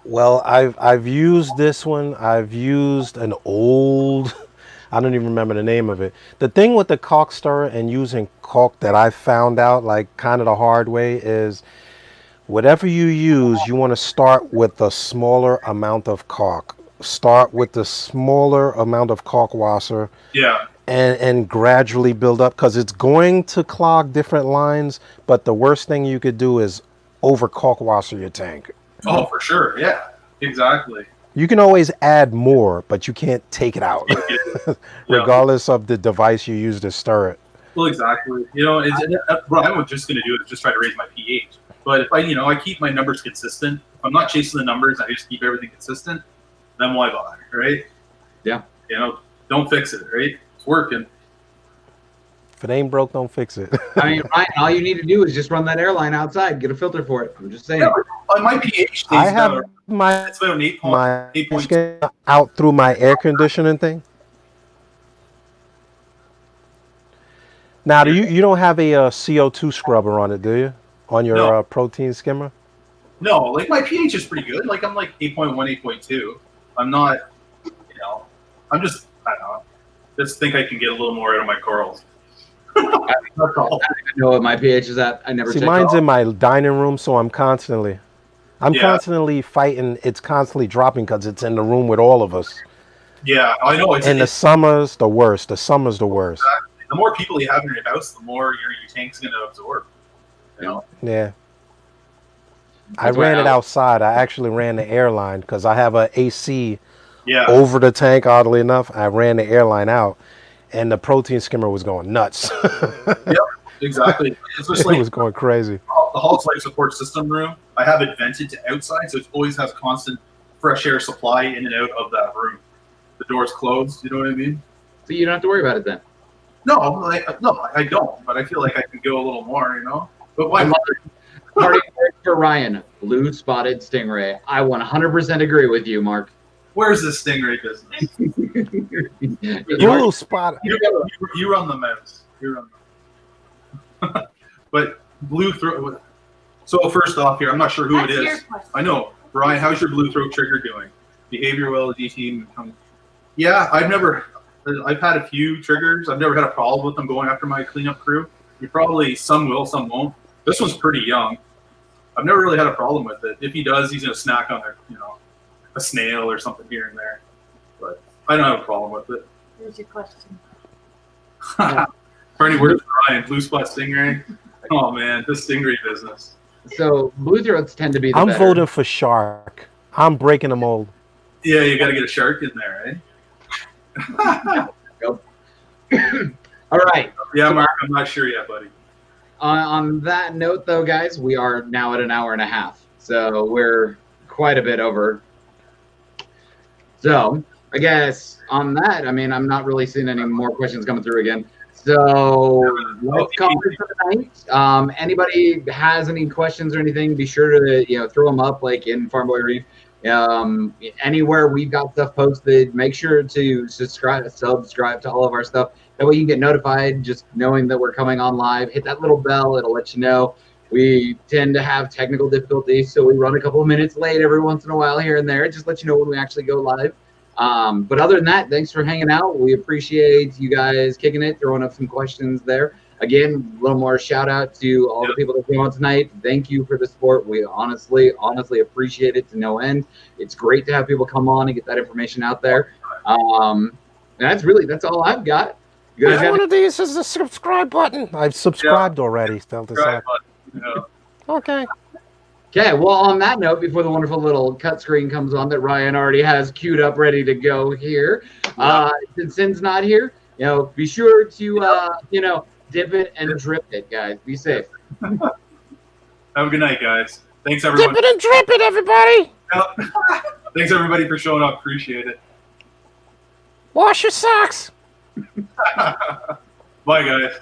Well, I've used this one. I've used an old, I don't even remember the name of it. The thing with the caulk stirrer and using caulk that I found out like kind of the hard way is whatever you use, you want to start with a smaller amount of caulk. Start with the smaller amount of caulk washer. Yeah. And gradually build up, because it's going to clog different lines, but the worst thing you could do is over caulk washer your tank. Oh, for sure. Yeah. Exactly. You can always add more, but you can't take it out, regardless of the device you use to stir it. Well, exactly. What I'm just going to do is just try to raise my pH. But if I keep my numbers consistent, if I'm not chasing the numbers, I just keep everything consistent, then why bother, right? Yeah. Don't fix it, right? It's working. If it ain't broke, don't fix it. I mean, Ryan, all you need to do is just run that airline outside, get a filter for it. I'm just saying. Yeah, my pH stays I have my it's about 8 my 8.2. skin out through my air conditioning thing. Now, you don't have a CO2 scrubber on it, do you? On your No. protein skimmer? No, like my pH is pretty good. Like I'm like 8.1, 8.2. I'm not, I'm just, I don't know. Just think I can get a little more out of my corals. That's all. I don't even know what my pH is at. I never See, checked mine's it. in my dining room, so I'm constantly Yeah. constantly fighting. It's constantly dropping because it's in the room with all of us. Yeah, I know. And the summer's the worst. The summer's the worst. The more people you have in your house, the more your tank's going to absorb. Yeah. I That's why ran it outside. I actually ran the airline because I have a AC Yeah. over the tank, oddly enough. I ran the airline out, and the protein skimmer was going nuts. Yep. Exactly. It's just It like was going crazy. the Hog's life support system room, I have it vented to outside, so it always has constant fresh air supply in and out of that room. The door's closed. You know what I mean? So you don't have to worry about it then. No, I don't. But I feel like I can go a little more. You know. But why? Party for Ryan, blue spotted stingray. I 100% agree with you, Mark. Where's the stingray business? Blue spot. You run the mouse. You run. But blue throat. So first off, here, I'm not sure who That's it your is. question. I know, Brian. How's your blue throat trigger doing? Behavior well, D team. Yeah, I've had a few triggers. I've never had a problem with them going after my cleanup crew. Some will, some won't. This one's pretty young. I've never really had a problem with it. If he does, he's gonna snack on a snail or something here and there. But I don't have a problem with it. Here's your question. Bernie, where's Brian? Blue spot stingray. Oh man, this stingray business. So blue throats tend to be the I'm better. voting for shark. I'm breaking the mold. Yeah, you got to get a shark in there, right? All right. Yeah, Mark, I'm not sure yet, buddy. On that note, though, guys, we are now at an hour and a half. So we're quite a bit over. So I guess on that, I mean, I'm not really seeing any more questions coming through again. So let's call it for the night. Anybody has any questions or anything, be sure to throw them up like in Farm Boy Reef. Anywhere we've got stuff posted, make sure to subscribe to all of our stuff. That way you can get notified just knowing that we're coming on live. Hit that little bell, it'll let you know. We tend to have technical difficulties, so we run a couple of minutes late every once in a while here and there. It just let you know when we actually go live. But other than that, thanks for hanging out. We appreciate you guys kicking it, throwing up some questions there. Again, a little more shout out to all the people that came on tonight. Thank you for the support. We honestly appreciate it to no end. It's great to have people come on and get that information out there. And that's all I've got. You guys One of these is the subscribe button. I've subscribed already. Yeah. Okay. Okay, well, on that note, before the wonderful little cut screen comes on that Ryan already has queued up ready to go here, since Sin's not here, be sure to, dip it and drip it, guys. Be safe. Have a good night, guys. Thanks, everyone. Dip it and drip it, everybody. Thanks, everybody, for showing up. Appreciate it. Wash your socks. Bye, guys.